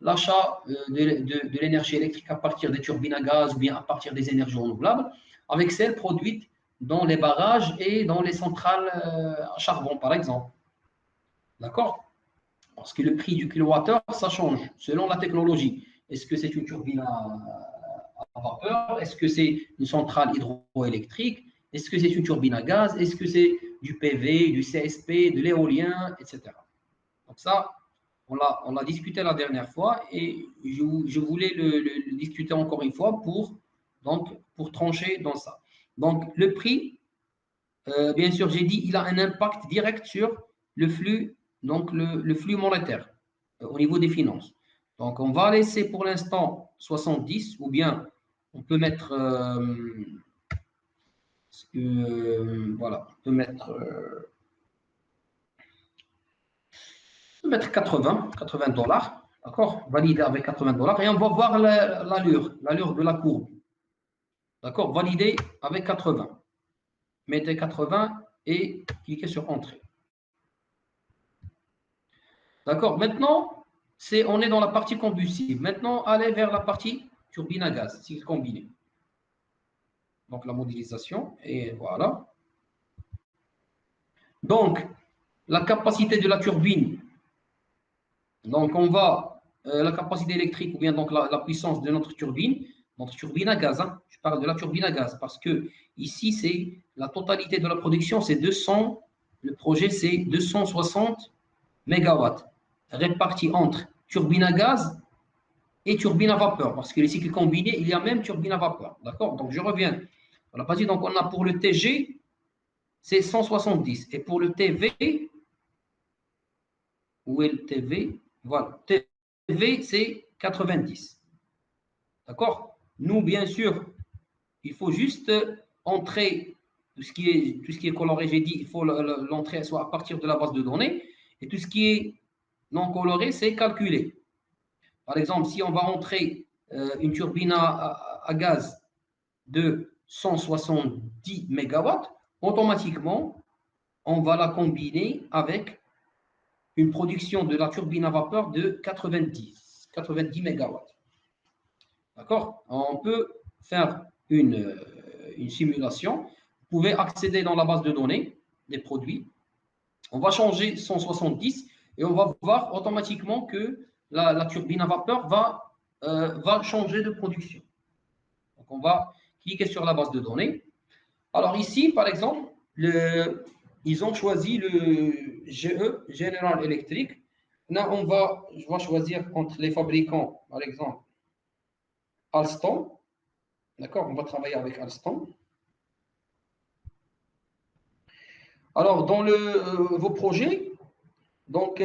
l'achat de l'énergie électrique à partir des turbines à gaz ou bien à partir des énergies renouvelables avec celles produites dans les barrages et dans les centrales à charbon, par exemple. D'accord? Parce que le prix du kilowattheure, ça change selon la technologie. Est-ce que c'est une turbine à vapeur? Est-ce que c'est une centrale hydroélectrique? Est-ce que c'est une turbine à gaz? Est-ce que c'est du PV, du CSP, de l'éolien, etc. Donc ça, on l'a discuté la dernière fois et je voulais le discuter encore une fois pour trancher dans ça. Donc le prix, bien sûr, j'ai dit, il a un impact direct sur le flux, donc le flux monétaire au niveau des finances. Donc on va laisser pour l'instant 70 ou bien on peut mettre, voilà, on peut mettre 80 dollars, d'accord, validé avec 80 dollars et on va voir l'allure de la courbe, d'accord, validé avec 80. Mettez 80 et cliquez sur Entrée. D'accord, maintenant, on est dans la partie combustible. Maintenant, allez vers la partie turbine à gaz, cycle combiné. Donc, la modélisation, et voilà. Donc, la capacité de la turbine. Donc, la capacité électrique, ou bien donc la puissance de notre turbine à gaz. Hein, je parle de la turbine à gaz, parce que ici, c'est la totalité de la production, c'est 200, le projet, c'est 260 mégawatts répartis entre turbine à gaz et turbine à vapeur. Parce que les cycles combinés, il y a même turbine à vapeur. D'accord? Donc, je reviens. On a pas dit, donc on a pour le TG, c'est 170. Et pour le TV, où est le TV? Voilà. TV, c'est 90. D'accord? Nous, bien sûr, il faut juste entrer tout ce qui est coloré, j'ai dit, il faut l'entrée soit à partir de la base de données. Et tout ce qui est non coloré, c'est calculé. Par exemple, si on va entrer une turbine à gaz de 170 MW, automatiquement, on va la combiner avec une production de la turbine à vapeur de 90 MW. D'accord? On peut faire une simulation. Vous pouvez accéder dans la base de données des produits. On va changer 170 et on va voir automatiquement que la turbine à vapeur va changer de production. Donc, on va cliquer sur la base de données. Alors ici, par exemple, ils ont choisi le GE, General Electric. Là, je vais choisir entre les fabricants, par exemple, Alstom. D'accord? On va travailler avec Alstom. Alors, dans vos projets, donc,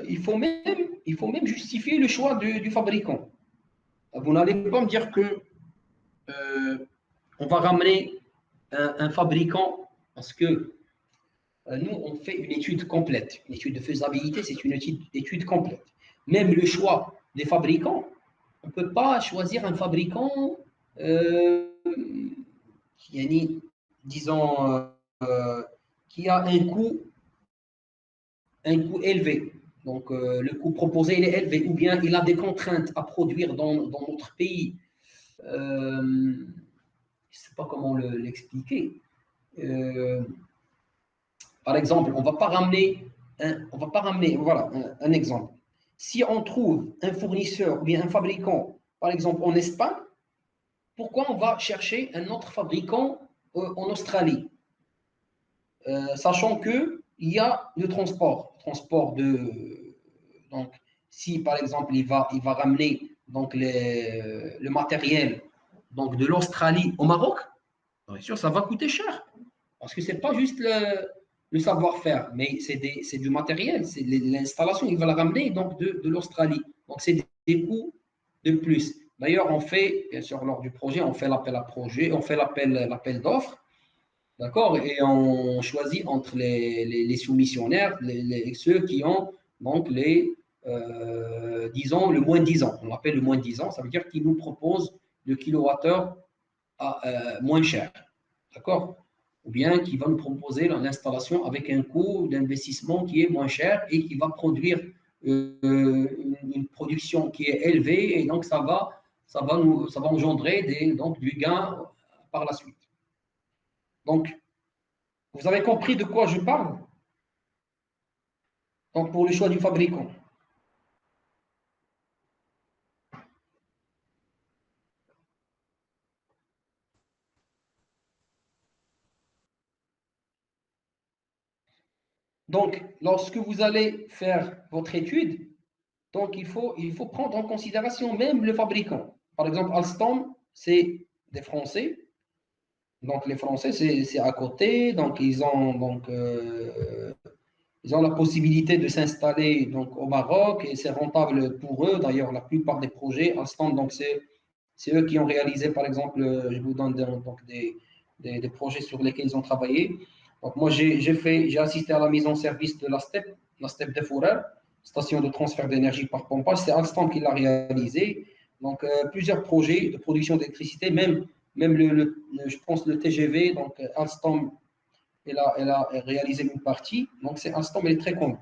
il faut même justifier le choix du fabricant. Vous n'allez pas me dire que on va ramener un fabricant parce que nous, on fait une étude complète. Une étude de faisabilité, c'est une étude complète. Même le choix des fabricants, on ne peut pas choisir un fabricant qui, disons, qui a un coût élevé. Donc, le coût proposé il est élevé, ou bien il a des contraintes à produire dans notre pays. Je ne sais pas comment l'expliquer. Par exemple, on va pas ramener, voilà, un exemple. Si on trouve un fournisseur ou bien un fabricant, par exemple en Espagne, pourquoi on va chercher un autre fabricant en Australie, sachant qu'il y a le transport donc si par exemple il va ramener donc le matériel donc de l'Australie au Maroc, bien sûr ça va coûter cher parce que c'est pas juste le savoir-faire, mais c'est du matériel, c'est l'installation, il va la ramener donc de l'Australie. Donc c'est des coûts de plus. D'ailleurs, on fait, bien sûr, lors du projet, on fait l'appel à projet, on fait l'appel d'offres, d'accord, et on choisit entre les soumissionnaires, ceux qui ont donc disons, le moins 10 ans. On appelle le moins 10 ans, ça veut dire qu'ils nous proposent le kilowattheure moins cher, d'accord, ou bien qui va nous proposer l'installation avec un coût d'investissement qui est moins cher et qui va produire une production qui est élevée et donc ça va engendrer donc, du gain par la suite. Donc, vous avez compris de quoi je parle? Donc, pour le choix du fabricant. Donc, lorsque vous allez faire votre étude, donc il faut prendre en considération même le fabricant. Par exemple, Alstom, c'est des Français. Donc, les Français, c'est à côté. Donc, ils ont la possibilité de s'installer donc, au Maroc et c'est rentable pour eux. D'ailleurs, la plupart des projets, Alstom, donc c'est eux qui ont réalisé, par exemple, je vous donne donc des projets sur lesquels ils ont travaillé. Donc, moi, j'ai assisté à la mise en service de la STEP de Fourel, station de transfert d'énergie par pompage. C'est Alstom qui l'a réalisé. Donc, plusieurs projets de production d'électricité, même je pense le TGV, donc Alstom, elle a réalisé une partie. Donc, c'est Alstom, elle est très connue.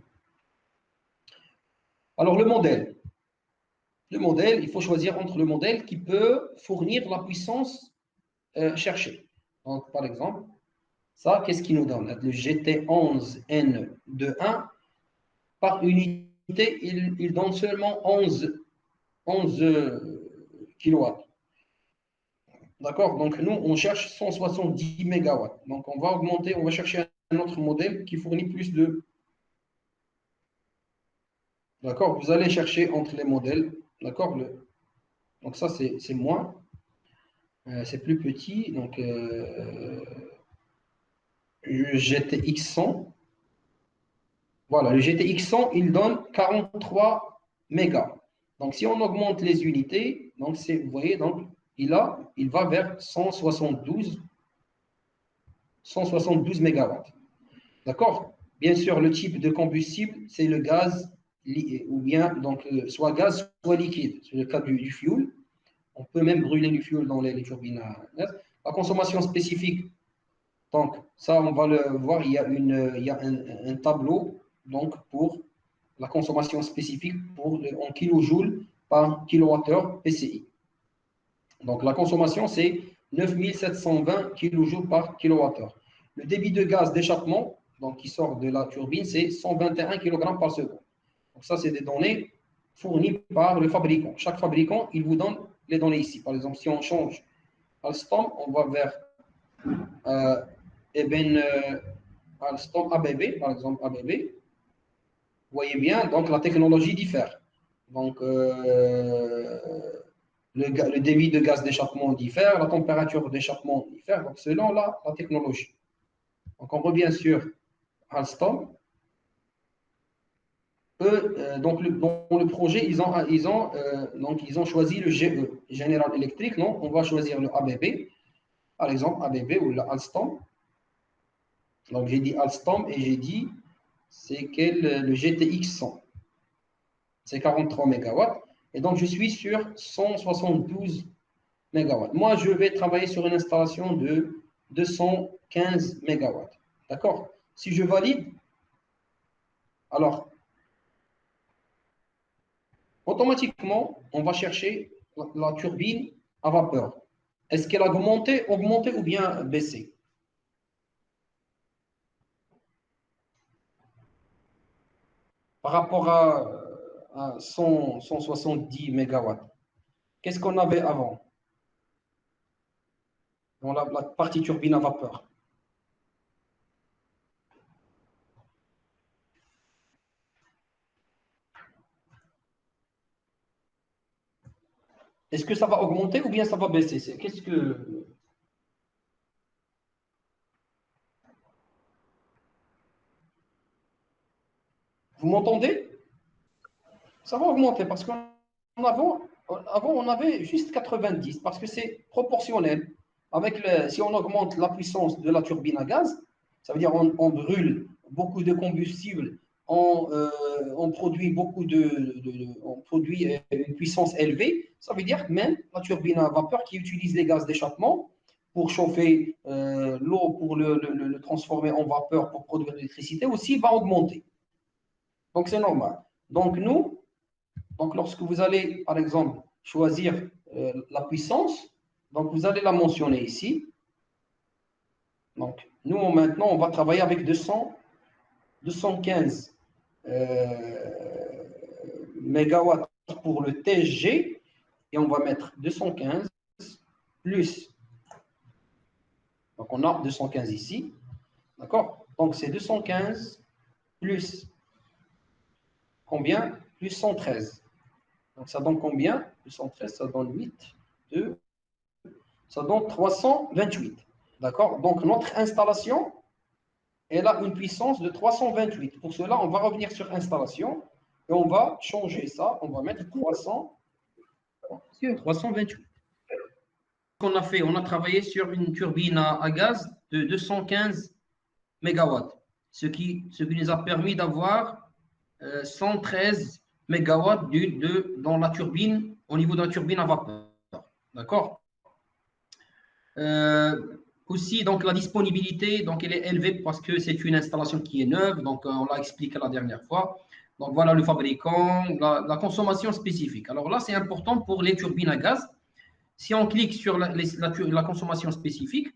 Alors, le modèle. Le modèle, il faut choisir entre le modèle qui peut fournir la puissance cherchée. Donc, par exemple, ça, qu'est-ce qu'il nous donne? Le GT11N21, par unité, il donne seulement 11 kW. D'accord? Donc, nous, on cherche 170 MW. Donc, on va augmenter, on va chercher un autre modèle qui fournit plus D'accord? Vous allez chercher entre les modèles. D'accord? Donc ça, c'est moins. C'est plus petit. Donc, le GTX 100. Voilà, le GTX 100, il donne 43 mégas. Donc, si on augmente les unités, donc vous voyez, donc, il va vers 172 mégawatts. D'accord? Bien sûr, le type de combustible, c'est le gaz, ou bien donc, soit gaz, soit liquide. C'est le cas du fuel. On peut même brûler du fuel dans les turbines à gaz. La consommation spécifique, donc ça, on va le voir, il y a un tableau donc, pour la consommation spécifique en kilojoules par kilowattheure PCI. Donc la consommation, c'est 9720 kilojoules par kilowattheure. Le débit de gaz d'échappement, donc qui sort de la turbine, c'est 121 kg par seconde. Donc ça, c'est des données fournies par le fabricant. Chaque fabricant, il vous donne les données ici. Par exemple, si on change Alstom, on va vers Alstom ABB, par exemple ABB. Vous voyez bien, donc la technologie diffère. Donc, le débit de gaz d'échappement diffère, la température d'échappement diffère, donc selon la technologie. Donc, on revient sur Alstom. Eux, donc dans le projet, ils ont choisi le GE, General Electric. Non, on va choisir le ABB, par exemple ABB ou le Alstom. Donc, j'ai dit Alstom et j'ai dit, c'est quel le GTX 100. C'est 43 mégawatts. Et donc, je suis sur 172 mégawatts. Moi, je vais travailler sur une installation de 215 mégawatts. D'accord? Si je valide, alors, automatiquement, on va chercher la turbine à vapeur. Est-ce qu'elle a augmenté ou bien baissé? Par rapport à 170 mégawatts. Qu'est-ce qu'on avait avant dans la partie turbine à vapeur? Est-ce que ça va augmenter ou bien ça va baisser? Qu'est-ce que vous m'entendez? Ça va augmenter parce qu'avant, on avait juste 90 parce que c'est proportionnel. Si on augmente la puissance de la turbine à gaz, ça veut dire on brûle beaucoup de combustible, on produit on produit une puissance élevée. Ça veut dire que même la turbine à vapeur qui utilise les gaz d'échappement pour chauffer l'eau, pour le transformer en vapeur pour produire de l'électricité aussi va augmenter. Donc c'est normal. Donc lorsque vous allez, par exemple, choisir la puissance, donc vous allez la mentionner ici. Donc, nous, maintenant, on va travailler avec 215 mégawatts pour le TSG et on va mettre 215 plus. Donc, on a 215 ici. D'accord? Donc, c'est 215 plus combien? Plus 113. Donc, ça donne combien? Plus 113, ça donne 8, 2, ça donne 328. D'accord? Donc, notre installation, elle a une puissance de 328. Pour cela, on va revenir sur installation et on va changer ça. On va mettre 328. Qu'on a fait, on a travaillé sur une turbine à gaz de 215 mégawatts, ce qui nous a permis d'avoir 113 mégawatts dans la turbine, au niveau de la turbine à vapeur. D'accord? Aussi, donc, la disponibilité, donc, elle est élevée parce que c'est une installation qui est neuve, donc on l'a expliqué la dernière fois. Donc, voilà le fabricant, la consommation spécifique. Alors là, c'est important pour les turbines à gaz. Si on clique sur la consommation spécifique,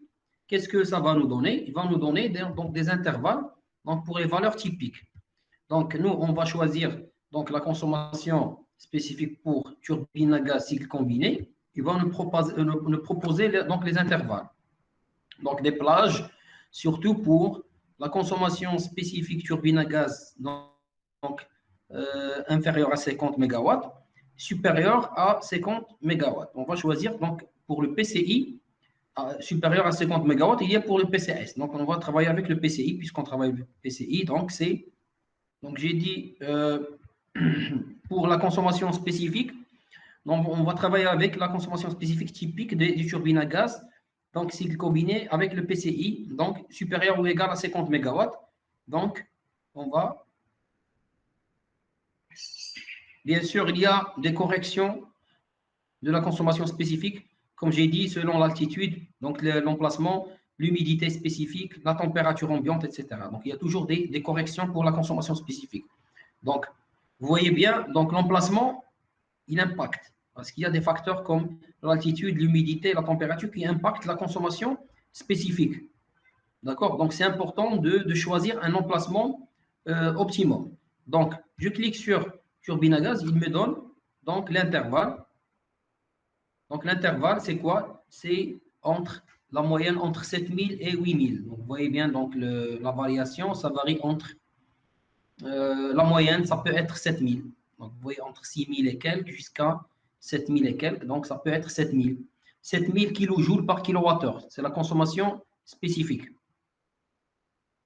qu'est-ce que ça va nous donner? Il va nous donner donc, des intervalles donc, pour les valeurs typiques. Donc, nous, on va choisir donc, la consommation spécifique pour turbine à gaz cycle combiné. Il va nous proposer donc, les intervalles. Donc, des plages, surtout pour la consommation spécifique turbine à gaz, donc inférieur à 50 MW, supérieur à 50 MW. On va choisir donc pour le PCI supérieur à 50 MW, il y a pour le PCS. Donc, on va travailler avec le PCI puisqu'on travaille avec le PCI. Donc, j'ai dit pour la consommation spécifique, donc on va travailler avec la consommation spécifique typique des turbines à gaz. Donc, cycle combiné avec le PCI, donc supérieur ou égal à 50 MW. Donc, on va. Bien sûr, il y a des corrections de la consommation spécifique, comme j'ai dit, selon l'altitude, donc l'emplacement, l'humidité spécifique, la température ambiante, etc. Donc, il y a toujours des corrections pour la consommation spécifique. Donc, vous voyez bien, donc l'emplacement, il impacte, parce qu'il y a des facteurs comme l'altitude, l'humidité, la température qui impactent la consommation spécifique. D'accord? Donc, c'est important de choisir un emplacement optimum. Donc, je clique sur turbine à gaz, il me donne donc l'intervalle. Donc, l'intervalle, c'est quoi? C'est entre la moyenne entre 7000 et 8000. Donc, vous voyez bien, donc la variation, ça varie entre la moyenne, ça peut être 7000. Donc, vous voyez, entre 6000 et quelques jusqu'à 7000 et quelques. Donc, ça peut être 7000. 7000 kJ par kilowattheure. C'est la consommation spécifique.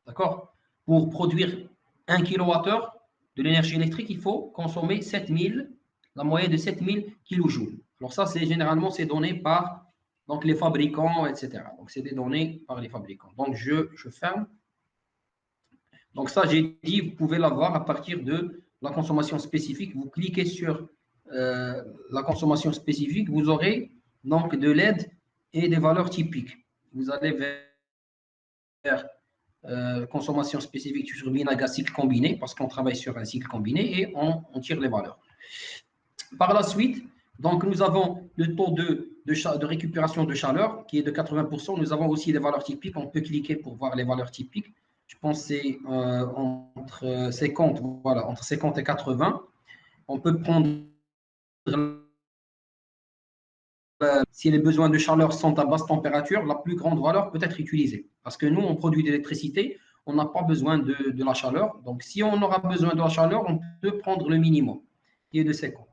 D'accord? Pour produire 1 kWh de l'énergie électrique, il faut consommer 7000, la moyenne de 7000 kJ. Alors ça, c'est généralement c'est donné par donc, les fabricants, etc. Donc c'est des données par les fabricants. Donc je ferme. Donc ça, j'ai dit, vous pouvez l'avoir à partir de la consommation spécifique. Vous cliquez sur la consommation spécifique, vous aurez donc de l'aide et des valeurs typiques. Vous allez vers consommation spécifique sur turbine à gaz cycle combiné, parce qu'on travaille sur un cycle combiné et on tire les valeurs. Par la suite, donc nous avons le taux de récupération de chaleur qui est de 80%. Nous avons aussi des valeurs typiques. On peut cliquer pour voir les valeurs typiques. Je pense que c'est entre 50, voilà, entre 50 et 80. On peut prendre si les besoins de chaleur sont à basse température, la plus grande valeur peut être utilisée. Parce que nous, on produit de l'électricité, on n'a pas besoin de la chaleur. Donc, si on aura besoin de la chaleur, on peut prendre le minimum, qui est de 50.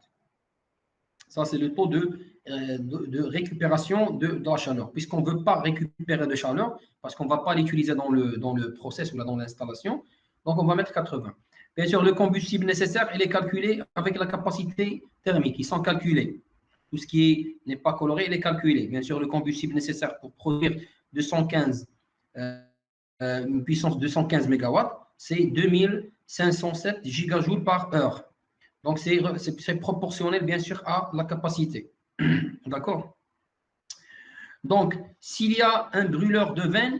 Ça, c'est le taux de récupération de la chaleur. Puisqu'on ne veut pas récupérer de chaleur, parce qu'on ne va pas l'utiliser dans le process ou dans l'installation, donc on va mettre 80. Bien sûr, le combustible nécessaire, il est calculé avec la capacité thermique. Ils sont calculés. Tout ce qui n'est pas coloré, il est calculé. Bien sûr, le combustible nécessaire pour produire 215, une puissance de 215 MW, c'est 2507 gigajoules par heure. Donc, c'est proportionnel, bien sûr, à la capacité. D'accord? Donc, s'il y a un brûleur de veine,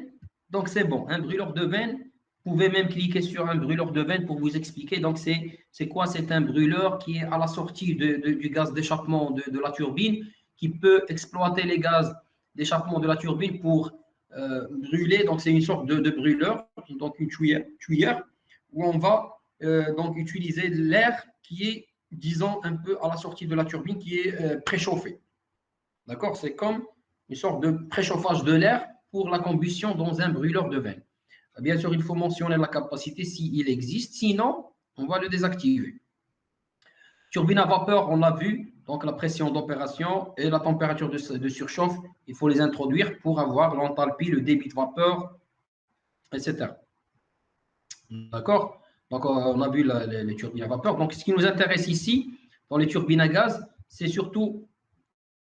donc c'est bon. Un brûleur de veine, vous pouvez même cliquer sur un brûleur de veine pour vous expliquer. Donc, c'est quoi? C'est un brûleur qui est à la sortie du gaz d'échappement de la turbine, qui peut exploiter les gaz d'échappement de la turbine pour brûler. Donc, c'est une sorte de brûleur, donc une tuyère où on va donc utiliser l'air qui est, disons, un peu à la sortie de la turbine, qui est préchauffé. D'accord? C'est comme une sorte de préchauffage de l'air pour la combustion dans un brûleur de veine. Bien sûr, il faut mentionner la capacité s'il existe, sinon, on va le désactiver. Turbine à vapeur, on l'a vu, donc la pression d'opération et la température de surchauffe, il faut les introduire pour avoir l'enthalpie, le débit de vapeur, etc. D'accord? Donc, on a vu les turbines à vapeur. Donc, ce qui nous intéresse ici, dans les turbines à gaz, c'est surtout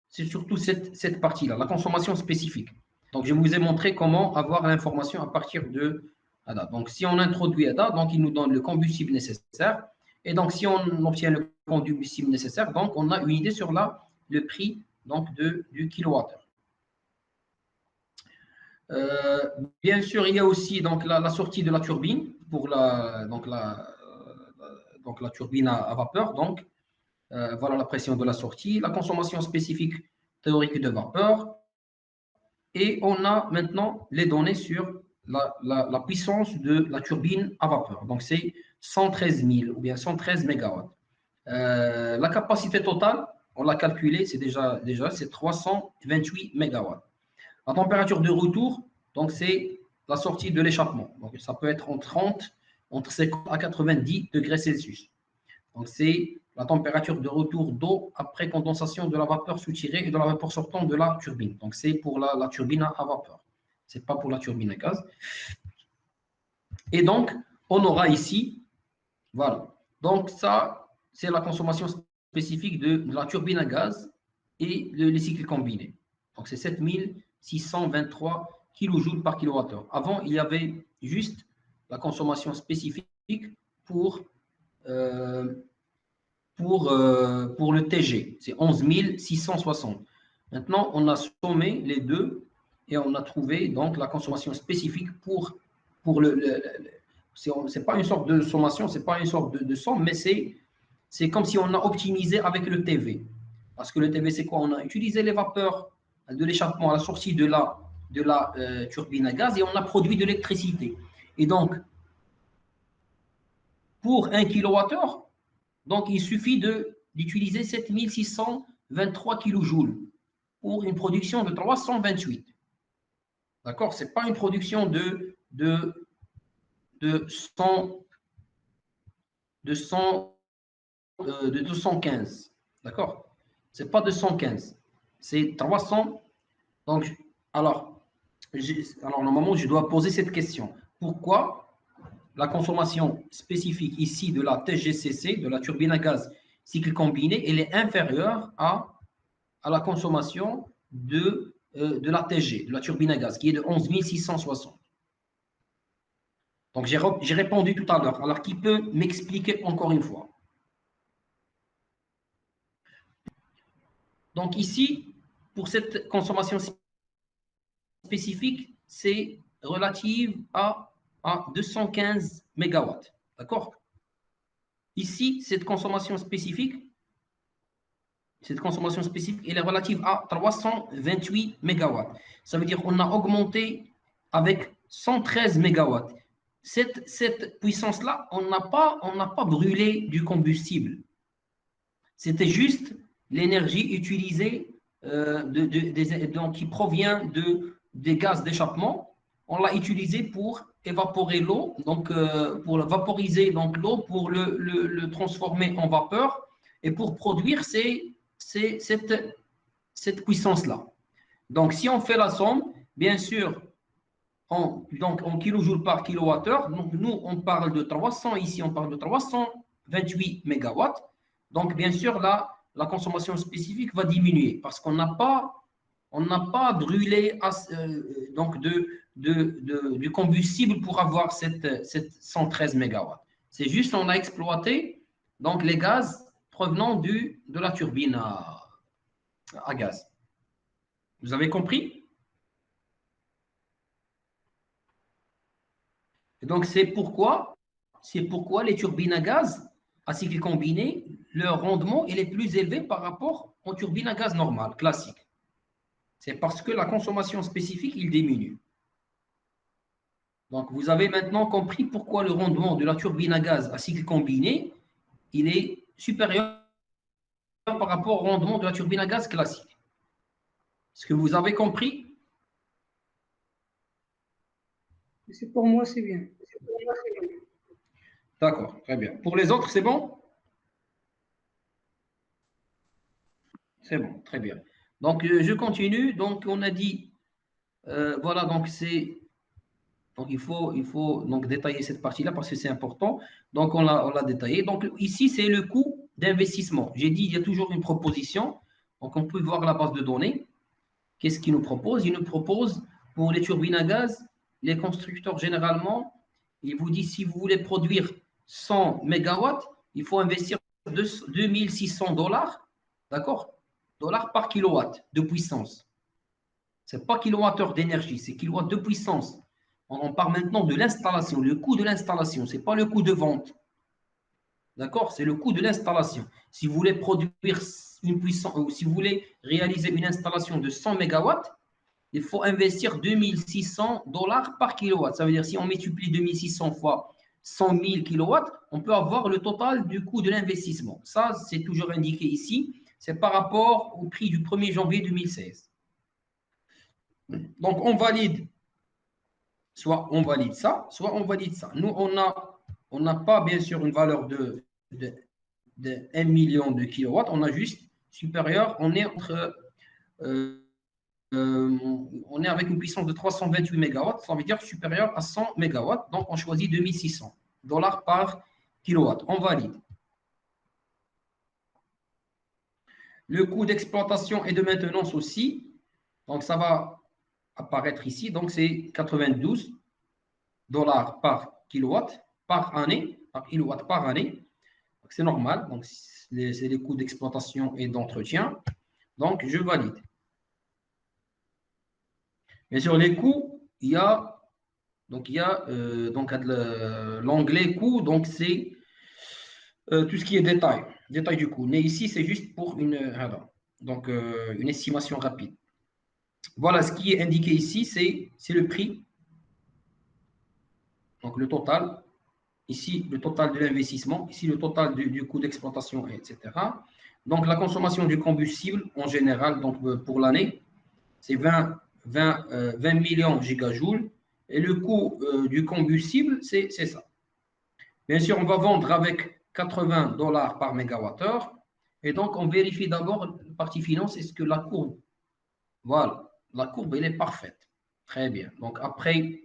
cette partie-là, la consommation spécifique. Donc, je vous ai montré comment avoir l'information à partir de ADA. Donc, si on introduit ADA, donc il nous donne le combustible nécessaire. Et donc, si on obtient le combustible nécessaire, donc on a une idée sur le prix donc, du kilowattheure. Bien sûr, il y a aussi donc, la sortie de la turbine pour la turbine à vapeur. Donc, voilà la pression de la sortie, la consommation spécifique théorique de vapeur. Et on a maintenant les données sur la puissance de la turbine à vapeur. Donc, c'est 113 000 ou bien 113 MW. La capacité totale, on l'a calculé, c'est déjà c'est 328 MW. La température de retour, donc c'est la sortie de l'échappement. Donc, ça peut être entre 50 à 90 degrés Celsius. Donc, c'est la température de retour d'eau après condensation de la vapeur soutirée et de la vapeur sortant de la turbine. Donc, c'est pour la turbine à vapeur. Ce n'est pas pour la turbine à gaz. Et donc, on aura ici, voilà. Donc, ça, c'est la consommation spécifique de la turbine à gaz et les cycles combinés. Donc, c'est 7623 kJ par kWh. Avant, il y avait juste la consommation spécifique pour, pour le TG. C'est 11 660. Maintenant, on a sommé les deux et on a trouvé donc la consommation spécifique pour c'est pas une sorte de sommation, c'est pas une sorte de somme, mais c'est comme si on a optimisé avec le TV. Parce que le TV, c'est quoi? On a utilisé les vapeurs de l'échappement à la sortie de la turbine à gaz et on a produit de l'électricité. Et donc, pour 1 kWh, donc il suffit d'utiliser 7623 kJ pour une production de 328. D'accord? Ce n'est pas une production de 100, de 215. D'accord? Ce n'est pas 215. C'est 300. Donc, alors, normalement, je dois poser cette question. Pourquoi la consommation spécifique ici de la TGCC, de la turbine à gaz cycle combiné, elle est inférieure à la consommation de la TG, de la turbine à gaz, qui est de 11 660. Donc, j'ai répondu tout à l'heure. Alors, qui peut m'expliquer encore une fois? Donc, ici, pour cette consommation spécifique, c'est relative à 215 MW. D'accord? Ici, cette consommation spécifique, elle est relative à 328 MW. Ça veut dire qu'on a augmenté avec 113 MW. Cette puissance-là, on n'a pas brûlé du combustible. C'était juste l'énergie utilisée donc, qui provient des gaz d'échappement. On l'a utilisé pour évaporer l'eau, donc pour vaporiser l'eau, pour le transformer en vapeur et pour produire cette puissance-là. Donc, si on fait la somme, bien sûr, donc en kilojoules par kilowattheure, donc nous, on parle de 300, ici, on parle de 328 MW. Donc, bien sûr, là, la consommation spécifique va diminuer parce qu'on n'a pas brûlé donc du combustible pour avoir cette 113 MW. C'est juste on a exploité donc, les gaz provenant de la turbine à gaz. Vous avez compris? Et donc, c'est pourquoi les turbines à gaz à cycle combiné, leur rendement est plus élevé par rapport aux turbines à gaz normales, classiques. C'est parce que la consommation spécifique, il diminue. Donc, vous avez maintenant compris pourquoi le rendement de la turbine à gaz à cycle combiné, il est supérieur par rapport au rendement de la turbine à gaz classique. Est-ce que vous avez compris? C'est pour moi, c'est bien. D'accord, très bien. Pour les autres, c'est bon? C'est bon, très bien. Donc, je continue. Donc, on a dit, voilà, donc il faut donc détailler cette partie-là parce que c'est important. Donc, on l'a détaillé. Donc, ici, c'est le coût d'investissement. J'ai dit, il y a toujours une proposition. Donc, on peut voir la base de données. Qu'est-ce qu'il nous propose? Il nous propose, pour les turbines à gaz, les constructeurs, généralement, ils vous disent, si vous voulez produire 100 MW, il faut investir 2600 dollars, d'accord? Dollars par kilowatt de puissance. Ce n'est pas kilowattheure d'énergie, c'est kilowatt de puissance. On parle maintenant de l'installation, le coût de l'installation, ce n'est pas le coût de vente. D'accord? C'est le coût de l'installation. Si vous voulez produire une puissance, ou si vous voulez réaliser une installation de 100 MW, il faut investir 2600 dollars par kilowatt. Ça veut dire si on multiplie 2600 fois 100 000 kilowatts, on peut avoir le total du coût de l'investissement. Ça, c'est toujours indiqué ici. C'est par rapport au prix du 1er janvier 2016. Donc, on valide, soit on valide ça, soit on valide ça. Nous, on n'a pas, bien sûr, une valeur de 1 million de kilowatts, on a juste supérieur, on est entre on est avec une puissance de 328 mégawatts, ça veut dire supérieur à 100 mégawatts. Donc, on choisit 2600 dollars par kilowatt. On valide. Le coût d'exploitation et de maintenance aussi. Donc, ça va apparaître ici. Donc, c'est 92 dollars par kilowatt par année, par kilowatt par année. C'est normal. Donc, c'est les coûts d'exploitation et d'entretien. Donc, je valide. Mais sur les coûts, il y a l'onglet coût, donc c'est tout ce qui est détail du coût. Mais ici, c'est juste pour une estimation rapide. Voilà, ce qui est indiqué ici, c'est le prix, donc le total. Ici, le total de l'investissement. Ici, le total du coût d'exploitation, etc. Donc, la consommation du combustible en général, donc pour l'année, c'est 20 millions de gigajoules. Et le coût du combustible, c'est ça. Bien sûr, on va vendre avec 80 dollars par mégawattheure. Et donc, on vérifie d'abord la partie finance, est-ce que la courbe, voilà, la courbe, elle est parfaite. Très bien. Donc, après,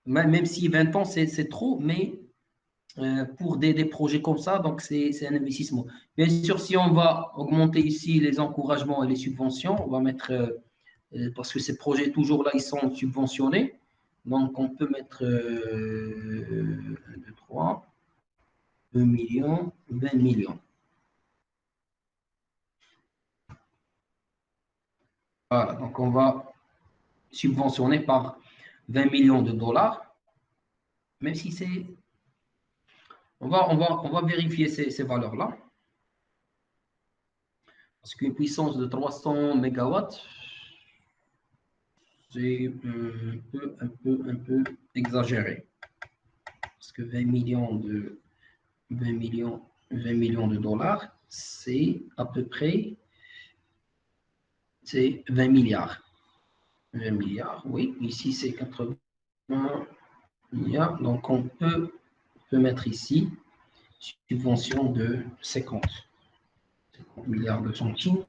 même si 20 ans, c'est trop, mais pour des projets comme ça, donc c'est un investissement. Bien sûr, si on va augmenter ici les encouragements et les subventions, on va mettre, parce que ces projets, toujours là, ils sont subventionnés. Donc, on peut mettre 1, 2, 3. 2 millions, 20 millions. Voilà, donc on va subventionner par 20 millions de dollars, même si c'est... On va vérifier ces valeurs-là. Parce qu'une puissance de 300 mégawatts, c'est un peu exagéré. Parce que 20 millions de dollars, c'est à peu près 20 milliards. 20 milliards, oui. Ici, c'est 80 milliards. Donc, on peut mettre ici subvention de 50 milliards de centimes.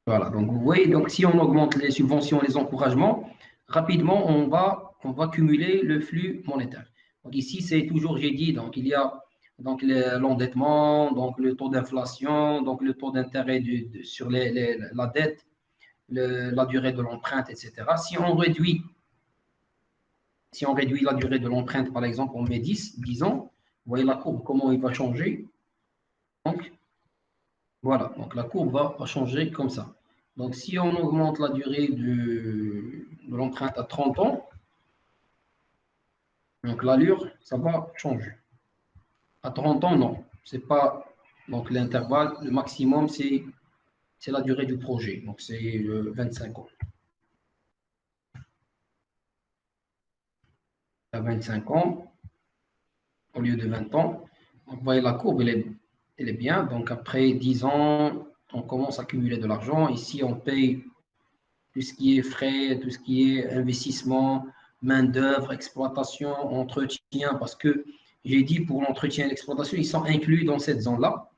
Voilà, donc vous voyez, donc si on augmente les subventions et les encouragements, rapidement, on va cumuler le flux monétaire. Donc ici, c'est toujours, j'ai dit, donc il y a donc l'endettement, donc le taux d'inflation, donc le taux d'intérêt sur la dette, la durée de l'empreinte, etc. Si on réduit la durée de l'empreinte, par exemple, on met 10 ans, vous voyez la courbe, comment il va changer. Donc, voilà, donc la courbe va changer comme ça. Donc, si on augmente la durée de l'empreinte à 30 ans, donc l'allure, ça va changer. À 30 ans, non. C'est pas, donc l'intervalle, le maximum, c'est la durée du projet. Donc, c'est 25 ans. À 25 ans, au lieu de 20 ans, vous voyez la courbe, elle est bien. Donc, après 10 ans, on commence à cumuler de l'argent. Ici, on paye tout ce qui est frais, tout ce qui est investissement, main-d'œuvre, exploitation, entretien, parce que j'ai dit pour l'entretien et l'exploitation, ils sont inclus dans cette zone-là.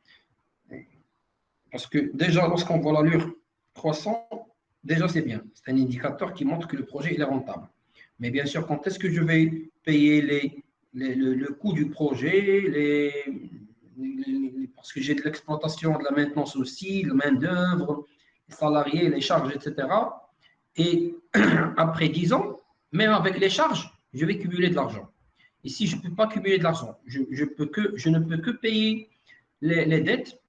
Parce que déjà, lorsqu'on voit l'allure croissant, déjà c'est bien. C'est un indicateur qui montre que le projet est rentable. Mais bien sûr, quand est-ce que je vais payer le coût du projet, parce que j'ai de l'exploitation, de la maintenance aussi, la main-d'œuvre, les salariés, les charges, etc. Et après 10 ans, même avec les charges, je vais cumuler de l'argent. Ici, je ne peux pas cumuler de l'argent. Je ne peux que payer les dettes.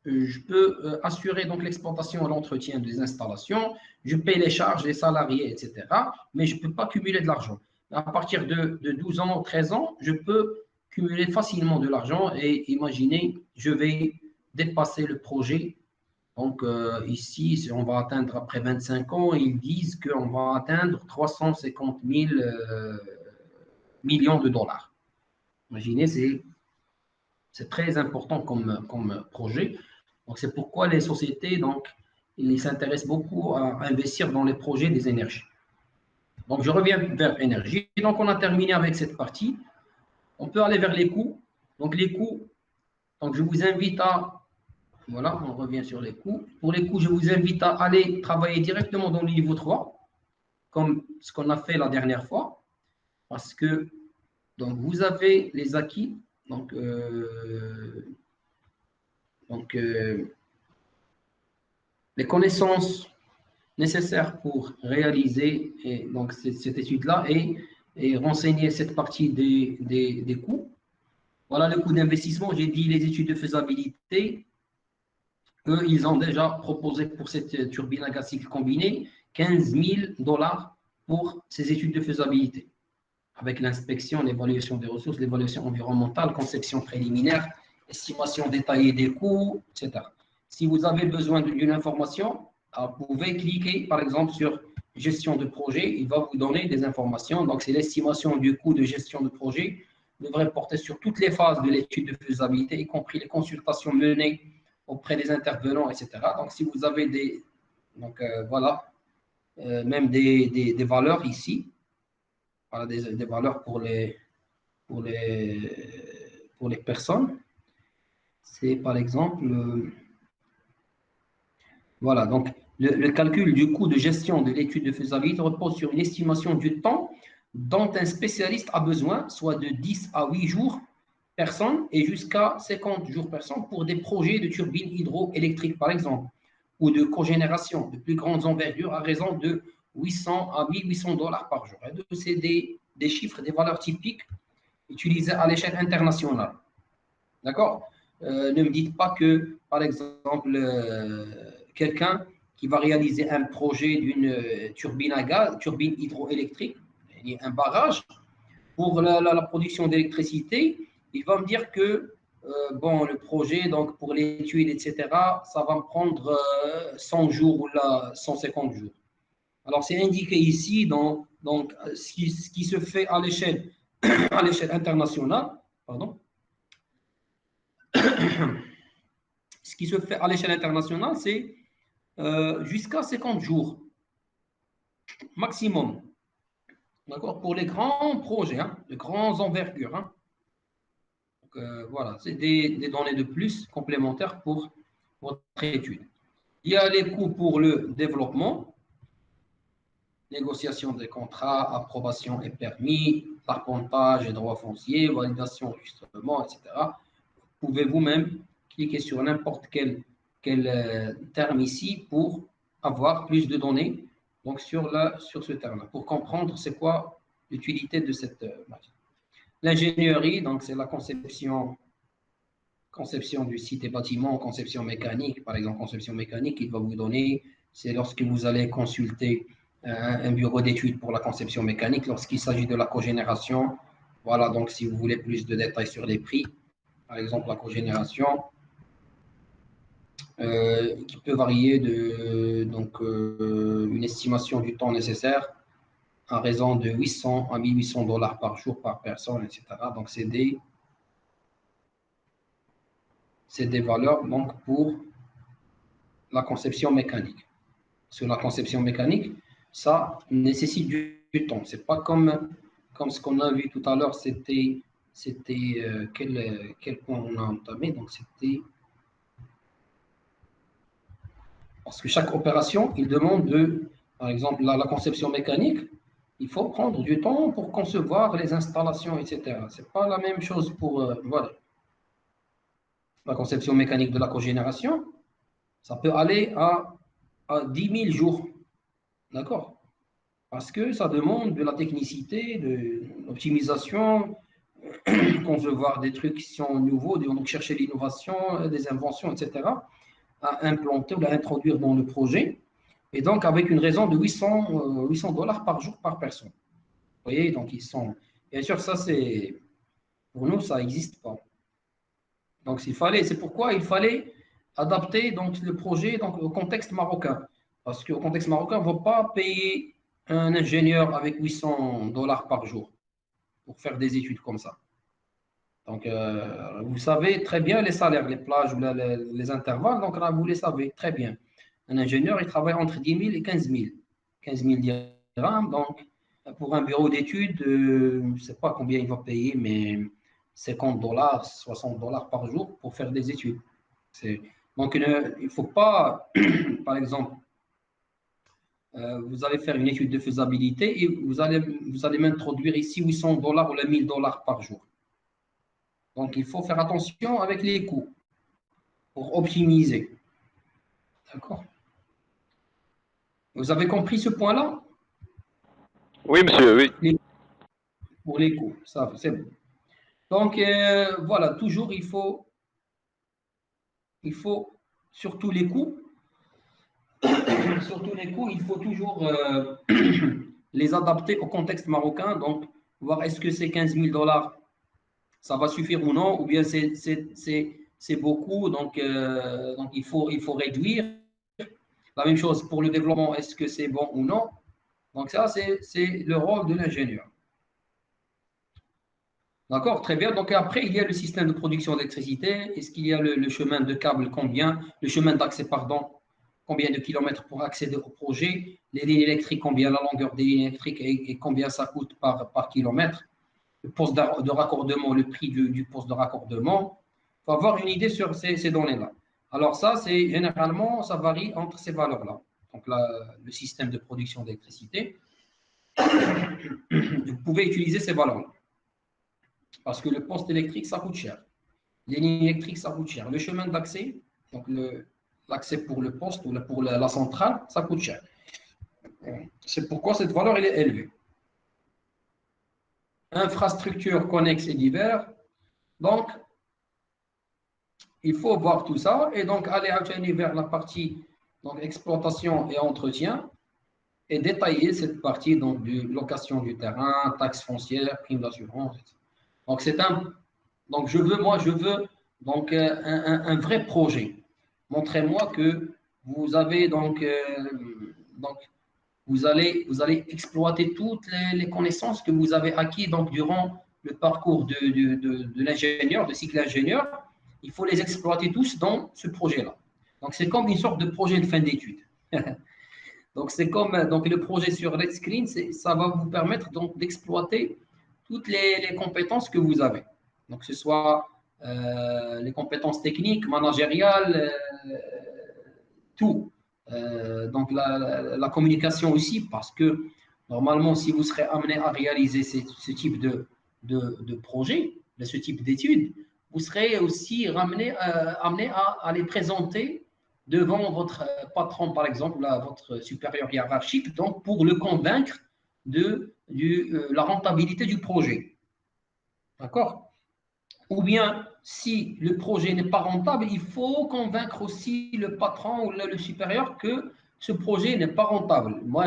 Je peux assurer donc l'exploitation et l'entretien des installations. Je paye les charges, les salariés, etc. Mais je ne peux pas cumuler de l'argent. À partir de 12 ans, 13 ans, je peux cumuler facilement de l'argent et imaginez, je vais dépasser le projet. Donc ici, on va atteindre après 25 ans, ils disent qu'on va atteindre 350 000 millions de dollars. Imaginez, c'est très important comme projet. Donc c'est pourquoi les sociétés, donc, ils s'intéressent beaucoup à investir dans les projets des énergies. Donc je reviens vers énergie. Donc on a terminé avec cette partie. On peut aller vers les coûts. Donc, les coûts, donc je vous invite à, voilà, on revient sur les coûts. Pour les coûts, je vous invite à aller travailler directement dans le niveau 3, comme ce qu'on a fait la dernière fois, parce que donc, vous avez les acquis, donc, donc les connaissances nécessaires pour réaliser donc, cette étude-là et renseigner cette partie des coûts. Voilà le coût d'investissement. J'ai dit les études de faisabilité. Eux, ils ont déjà proposé pour cette turbine à gaz cycle combiné 15 000 dollars pour ces études de faisabilité, avec l'inspection, l'évaluation des ressources, l'évaluation environnementale, conception préliminaire, estimation détaillée des coûts, etc. Si vous avez besoin d'une information, vous pouvez cliquer par exemple sur gestion de projet, il va vous donner des informations. Donc, c'est l'estimation du coût de gestion de projet, devrait porter sur toutes les phases de l'étude de faisabilité, y compris les consultations menées auprès des intervenants, etc. Donc, si vous avez des, donc, voilà, même des valeurs ici, voilà, des valeurs pour les personnes, c'est par exemple, voilà, donc le calcul du coût de gestion de l'étude de faisabilité repose sur une estimation du temps dont un spécialiste a besoin, soit de 10 à 8 jours personne et jusqu'à 50 jours personne pour des projets de turbines hydroélectriques, par exemple, ou de cogénération de plus grandes envergures à raison de 800 à 1800 dollars par jour. C'est des chiffres, des valeurs typiques utilisées à l'échelle internationale. D'accord. Ne me dites pas que, par exemple, quelqu'un qui va réaliser un projet d'une turbine à gaz, turbine hydroélectrique, un barrage, pour la production d'électricité, il va me dire que bon, le projet, donc pour l'étude, etc., ça va me prendre 100 jours ou là, 150 jours. Alors, c'est indiqué ici, donc, ce qui se fait à l'échelle internationale, pardon, ce qui se fait à l'échelle internationale, c'est jusqu'à 50 jours maximum. D'accord. Pour les grands projets, hein, de grandes envergures. Hein. Donc, voilà, c'est des données de plus complémentaires pour votre étude. Il y a les coûts pour le développement, négociation des contrats, approbation et permis, arpentage et droits fonciers, validation, enregistrement, etc. Vous pouvez vous-même cliquer sur n'importe quel terme ici pour avoir plus de données donc sur ce terme-là, pour comprendre c'est quoi l'utilité de cette matière. L'ingénierie, donc c'est la conception du site et bâtiment, conception mécanique, par exemple, conception mécanique, il va vous donner, c'est lorsque vous allez consulter un bureau d'études pour la conception mécanique, lorsqu'il s'agit de la cogénération, voilà, donc si vous voulez plus de détails sur les prix, par exemple la cogénération, qui peut varier de donc, une estimation du temps nécessaire à raison de 800 à 1800 dollars par jour par personne, etc. Donc, c'est des valeurs donc, pour la conception mécanique. Sur la conception mécanique, ça nécessite du temps. C'est pas comme ce qu'on a vu tout à l'heure, c'était quel point on a entamé. Donc, c'était parce que chaque opération, il demande par exemple, la conception mécanique, il faut prendre du temps pour concevoir les installations, etc. Ce n'est pas la même chose pour voilà. La conception mécanique de la cogénération. Ça peut aller à 10 000 jours. D'accord. Parce que ça demande de la technicité, de l'optimisation, concevoir des trucs qui sont nouveaux, donc chercher l'innovation, des inventions, etc., à implanter ou à introduire dans le projet. Et donc, avec une raison de 800 dollars par jour par personne. Vous voyez, donc ils sont. Bien sûr, ça, c'est. Pour nous, ça n'existe pas. Donc, c'est pourquoi il fallait adapter donc, le projet donc, au contexte marocain. Parce qu'au contexte marocain, on ne va pas payer un ingénieur avec 800 dollars par jour pour faire des études comme ça. Donc, vous savez très bien les salaires, les plages ou les intervalles. Donc, là, vous les savez très bien. Un ingénieur, il travaille entre 10 000 et 15 000. 15 000 dirhams. Donc, pour un bureau d'études, je ne sais pas combien il va payer, mais 50 dollars, 60 dollars par jour pour faire des études. Donc, il ne faut pas, par exemple, vous allez faire une étude de faisabilité et vous allez m'introduire ici 800 dollars ou 1000 dollars par jour. Donc, il faut faire attention avec les coûts pour optimiser. D'accord? Vous avez compris ce point-là? Oui, monsieur, oui. Pour les coûts, ça, c'est bon. Donc, voilà, toujours, il faut surtout les coûts, il faut toujours les adapter au contexte marocain. Donc, voir est-ce que ces 15 000 dollars, ça va suffire ou non, ou bien c'est beaucoup, donc il faut réduire. La même chose pour le développement, est-ce que c'est bon ou non? Donc, ça, c'est le rôle de l'ingénieur. D'accord, très bien. Donc après, il y a le système de production d'électricité. Est-ce qu'il y a le chemin de câble, combien? Le chemin d'accès, pardon, combien de kilomètres pour accéder au projet? Les lignes électriques, combien la longueur des lignes électriques et combien ça coûte par kilomètre? Le poste de raccordement, le prix du poste de raccordement. Il faut avoir une idée sur ces données-là. Alors ça, c'est généralement, ça varie entre ces valeurs-là. Donc là, le système de production d'électricité, vous pouvez utiliser ces valeurs-là. Parce que le poste électrique, ça coûte cher. Les lignes électriques, ça coûte cher. Le chemin d'accès, donc l'accès pour le poste ou pour la centrale, ça coûte cher. C'est pourquoi cette valeur elle est élevée. Infrastructures connexes et divers. Donc, il faut voir tout ça et donc aller vers la partie donc, exploitation et entretien et détailler cette partie donc, de location du terrain, taxes foncières, primes d'assurance. Donc, donc, je veux donc, un vrai projet. Montrez-moi que vous avez donc vous allez exploiter toutes les connaissances que vous avez acquises donc, durant le parcours de l'ingénieur, de cycle ingénieur. Il faut les exploiter tous dans ce projet-là. Donc, c'est comme une sorte de projet de fin d'études. Donc, c'est comme donc, le projet sur Red Screen, ça va vous permettre donc d'exploiter toutes les compétences que vous avez. Donc, que ce soit les compétences techniques, managériales, tout. Donc, la communication aussi, parce que normalement, si vous serez amené à réaliser ce type de projet, de ce type d'études, vous serez aussi amené à les présenter devant votre patron, par exemple, votre supérieur hiérarchique, donc pour le convaincre de la rentabilité du projet. D'accord? Ou bien, si le projet n'est pas rentable, il faut convaincre aussi le patron ou le supérieur que ce projet n'est pas rentable. Moi,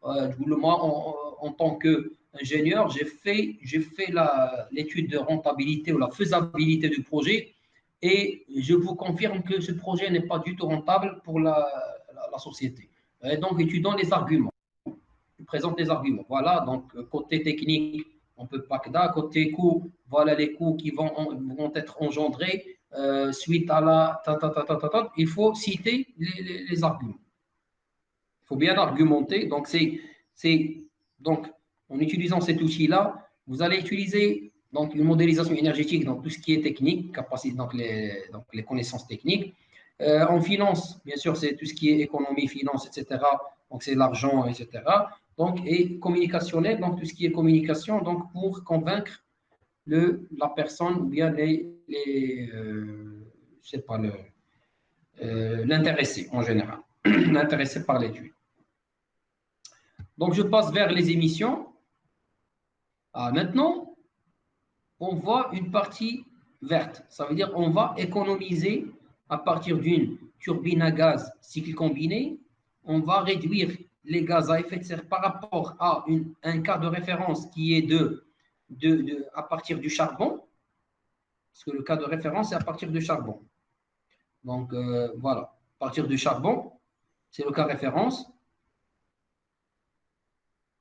en tant qu'ingénieur, j'ai fait l'étude de rentabilité ou la faisabilité du projet et je vous confirme que ce projet n'est pas du tout rentable pour la société. Et donc, tu donnes les arguments. Tu présentes les arguments. Voilà, donc côté technique, on peut pas que d'un côté coût, voilà les coûts qui vont être engendrés suite à il faut citer les arguments. Il faut bien argumenter. Donc, donc en utilisant cet outil-là, vous allez utiliser donc, une modélisation énergétique dans tout ce qui est technique, capacité, donc les connaissances techniques. En finance, bien sûr, c'est tout ce qui est économie, finance, etc. Donc, c'est l'argent, etc. Donc, et communicationnel, donc tout ce qui est communication, donc pour convaincre la personne ou bien je sais pas, l'intéressé en général, l'intéressé par l'étude. Donc, je passe vers les émissions. Maintenant, on voit une partie verte. Ça veut dire on va économiser à partir d'une turbine à gaz cycle combiné. On va réduire les gaz à effet de serre par rapport à un cas de référence qui est à partir du charbon. Parce que le cas de référence, c'est à partir du charbon. Donc, voilà. À partir du charbon, c'est le cas de référence.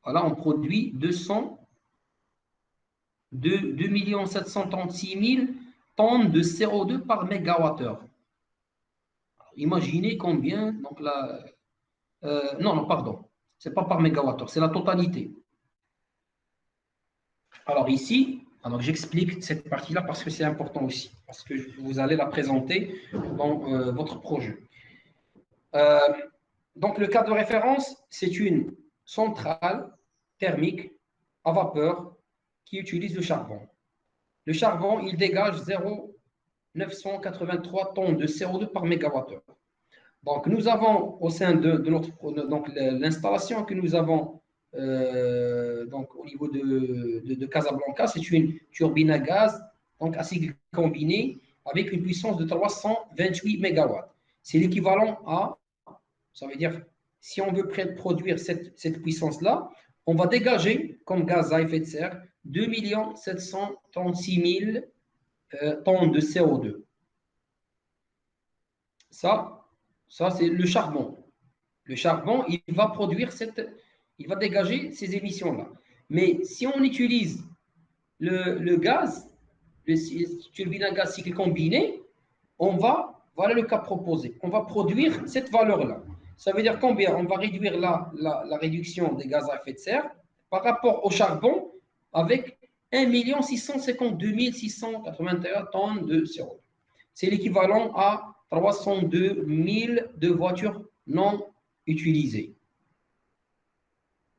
Voilà, on produit 2 736 000 tonnes de CO2 par mégawattheure. Imaginez combien, donc non, pardon, ce n'est pas par mégawattheure, c'est la totalité. Alors ici, Alors, j'explique cette partie-là parce que c'est important aussi, parce que vous allez la présenter dans votre projet. Euh, donc, le cas de référence, c'est une centrale thermique à vapeur qui utilise le charbon. Le charbon, il dégage 0,983 tonnes de CO2 par mégawattheure. Donc, nous avons au sein de notre donc l'installation que nous avons donc au niveau de Casablanca, c'est une turbine à gaz donc à cycle combiné avec une puissance de 328 mégawatts. C'est l'équivalent à, ça veut dire, si on veut produire cette puissance-là, on va dégager comme gaz à effet de serre 2 736 000 tonnes de CO2. Ça, c'est le charbon. Le charbon, il va il va dégager ces émissions-là. Mais si on utilise le gaz, le turbine à gaz cycle combiné, voilà le cas proposé, on va produire cette valeur-là. Ça veut dire combien? On va réduire la réduction des gaz à effet de serre par rapport au charbon avec 1 652 681 tonnes de CO2. C'est l'équivalent à 302 000 de voitures non utilisées.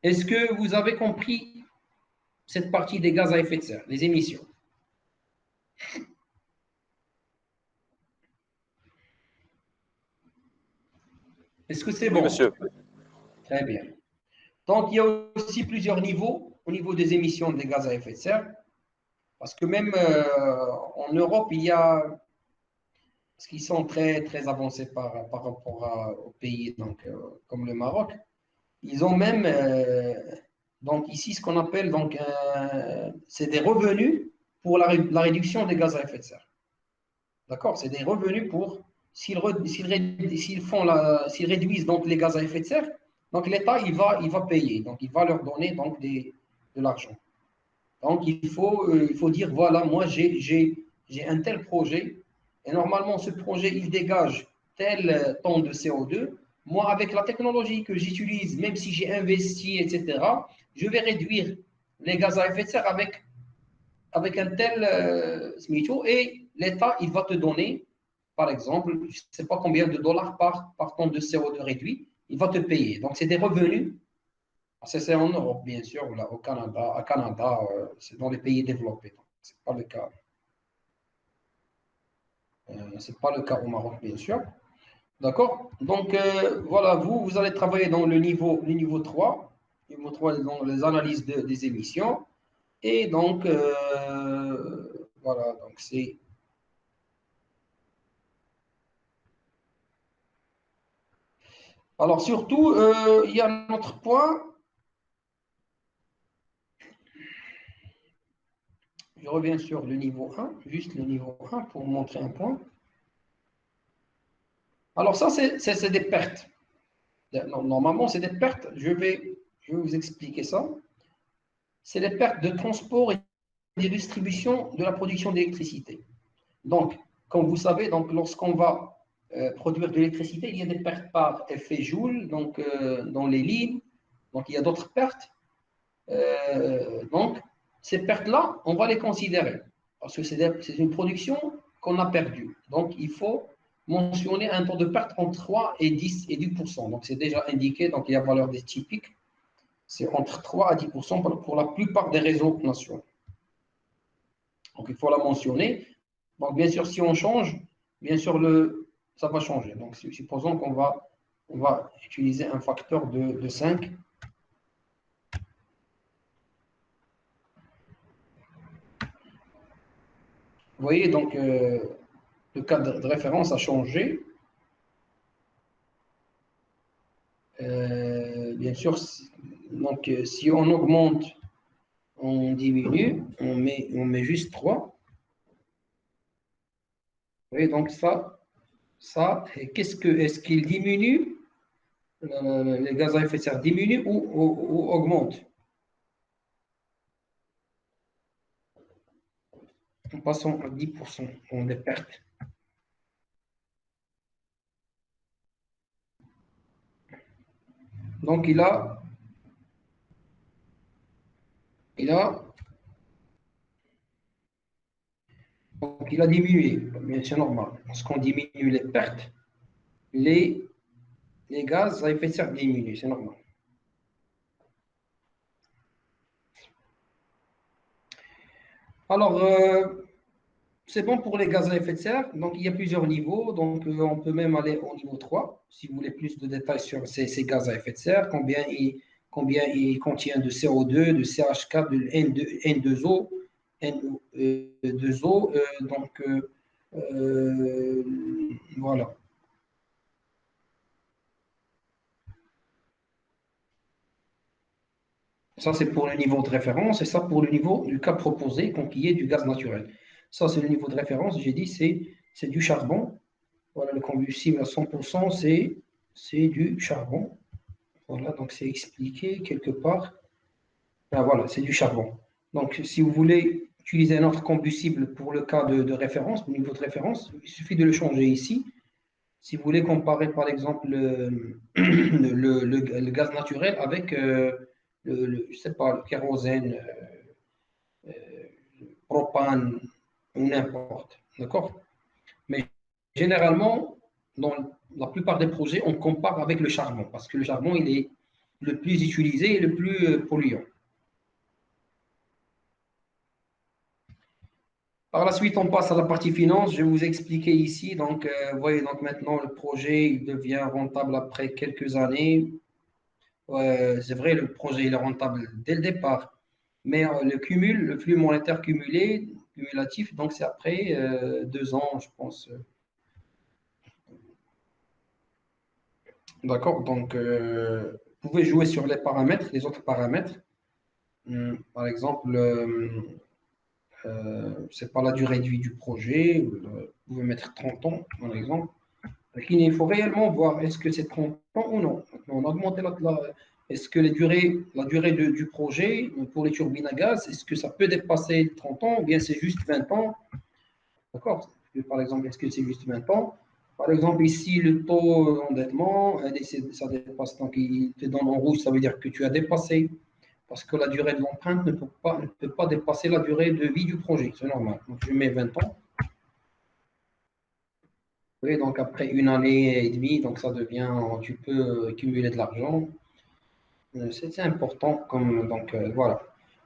Est-ce que vous avez compris cette partie des gaz à effet de serre, les émissions? Est-ce que c'est bon? Oui, monsieur. Très bien. Donc, il y a aussi plusieurs niveaux au niveau des émissions des gaz à effet de serre. Parce que même en Europe, il y a, parce qu'ils sont très, très avancés par rapport aux pays donc, comme le Maroc, ils ont même, donc ici, ce qu'on appelle, donc, c'est des revenus pour la réduction des gaz à effet de serre. D'accord? C'est des revenus pour, s'ils réduisent donc les gaz à effet de serre, donc l'État, il va payer, donc il va leur donner donc de l'argent. Donc il faut dire, voilà, moi j'ai un tel projet, et normalement ce projet, il dégage tel tonne de CO2. Moi, avec la technologie que j'utilise, même si j'ai investi, etc., je vais réduire les gaz à effet de serre avec un tel SMICO, et l'État, il va te donner, par exemple, je ne sais pas combien de dollars par tonne de CO2 réduit, il va te payer. Donc, c'est des revenus. C'est en Europe, bien sûr, là, au Canada, c'est dans les pays développés. Ce n'est pas le cas. C'est pas le cas au Maroc, bien sûr. D'accord? Donc, voilà, vous allez travailler dans le niveau 3. Niveau 3, dans les analyses des émissions. Et donc, voilà, donc c'est. Alors, surtout, il y a un autre point. Je reviens sur le niveau 1, juste le niveau 1 pour montrer un point. Alors, ça, c'est des pertes. Normalement, c'est des pertes. Je vais vous expliquer ça. C'est des pertes de transport et de distribution de la production d'électricité. Donc, comme vous savez, donc, lorsqu'on va produire de l'électricité, il y a des pertes par effet Joule, donc dans les lignes. Donc, il y a d'autres pertes. Donc, ces pertes-là, on va les considérer parce que c'est une production qu'on a perdue. Donc, il faut mentionner un taux de perte entre 3 et 10 et 10%. Donc, c'est déjà indiqué. Donc, il y a valeur des typiques. C'est entre 3 à 10% pour la plupart des réseaux nationaux. Donc, il faut la mentionner. Donc, bien sûr, si on change, bien sûr, ça va changer. Donc, supposons qu'on va utiliser un facteur de 5. Vous voyez, donc, le cadre de référence a changé. Bien sûr, donc, si on augmente, on diminue, on met juste 3. Vous voyez, donc est-ce qu'il diminue, les gaz à effet de serre diminuent ou augmentent? En passant à 10%, on les pertes. Donc, il a Donc, il a diminué, mais c'est normal. Lorsqu'on diminue les pertes, les gaz à effet de serre diminuent, c'est normal. Alors, c'est bon pour les gaz à effet de serre. Donc, il y a plusieurs niveaux. Donc, on peut même aller au niveau 3 si vous voulez plus de détails sur ces gaz à effet de serre, combien ils contiennent de CO2, de CH4, de N2O, N2O. Voilà. Ça, c'est pour le niveau de référence et ça pour le niveau du cas proposé, qui est du gaz naturel. Ça, c'est le niveau de référence. J'ai dit, c'est du charbon. Voilà, le combustible à 100%, c'est du charbon. Voilà, donc c'est expliqué quelque part. Ah, voilà, c'est du charbon. Donc, si vous voulez utiliser un autre combustible pour le cas de référence, au niveau de référence, il suffit de le changer ici. Si vous voulez comparer, par exemple, le gaz naturel avec, je sais pas, le kérosène, propane ou n'importe. D'accord? Mais généralement, dans la plupart des projets, on compare avec le charbon parce que le charbon, il est le plus utilisé et le plus polluant. Par la suite, on passe à la partie finance. Je vais vous expliquer ici. Donc, vous voyez, donc maintenant, le projet il devient rentable après quelques années. C'est vrai, le projet il est rentable dès le départ, mais le flux monétaire cumulatif, donc c'est après 2 ans, je pense. D'accord, donc vous pouvez jouer sur les paramètres, les autres paramètres. Par exemple, c'est pas la durée de vie du projet, vous pouvez mettre 30 ans, par exemple. Donc, il faut réellement voir est-ce que c'est 30 ans ou non. On a augmenté est-ce que la durée du projet pour les turbines à gaz, est-ce que ça peut dépasser 30 ans ou bien c'est juste 20 ans? D'accord? Par exemple, est-ce que c'est juste 20 ans? Par exemple, ici, le taux d'endettement, ça dépasse. Donc, il te donne en rouge, ça veut dire que tu as dépassé. Parce que la durée de l'empreinte ne peut pas dépasser la durée de vie du projet. C'est normal. Donc, je mets 20 ans. Oui, donc après une année et demie, donc ça devient, tu peux cumuler de l'argent. C'est important comme donc voilà.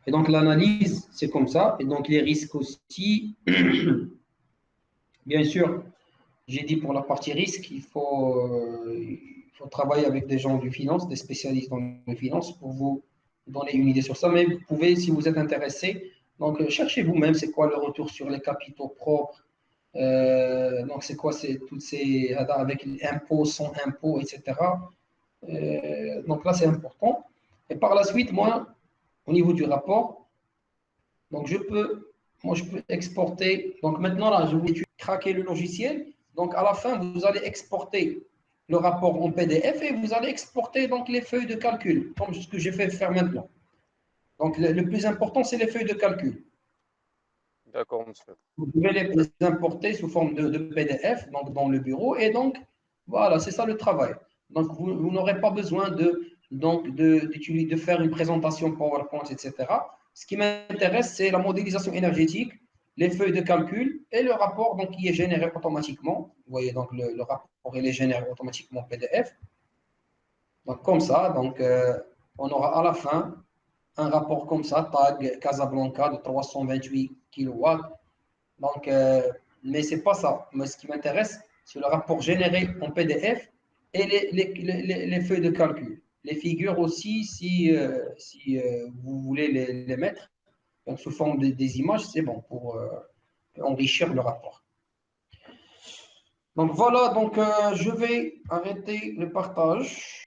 Et donc l'analyse, c'est comme ça. Et donc les risques aussi, bien sûr, j'ai dit pour la partie risque, il faut travailler avec des gens du finance, des spécialistes dans les finances pour vous donner une idée sur ça. Mais vous pouvez, si vous êtes intéressé, donc cherchez vous-même c'est quoi le retour sur les capitaux propres. Donc c'est quoi toutes ces avec impôts, sans impôts, etc. Donc là c'est important. Et par la suite, moi, au niveau du rapport, donc je peux exporter. Donc maintenant là, je vais craquer le logiciel. Donc à la fin, vous allez exporter le rapport en PDF et vous allez exporter donc les feuilles de calcul, comme ce que j'ai fait faire maintenant. Donc le plus important, c'est les feuilles de calcul. D'accord, monsieur. Vous pouvez les importer sous forme de PDF donc dans le bureau et donc voilà, c'est ça le travail. Donc vous n'aurez pas besoin de faire une présentation PowerPoint, etc. Ce qui m'intéresse, c'est la modélisation énergétique, les feuilles de calcul et le rapport donc, qui est généré automatiquement. Vous voyez, donc le rapport il est généré automatiquement PDF. Donc comme ça, donc, on aura à la fin un rapport comme ça, TAG Casablanca de 328 kW. Donc, mais ce n'est pas ça. Mais ce qui m'intéresse, c'est le rapport généré en PDF et les feuilles de calcul. Les figures aussi, si vous voulez les mettre donc, sous forme des images, c'est bon pour enrichir le rapport. Donc voilà, donc je vais arrêter le partage.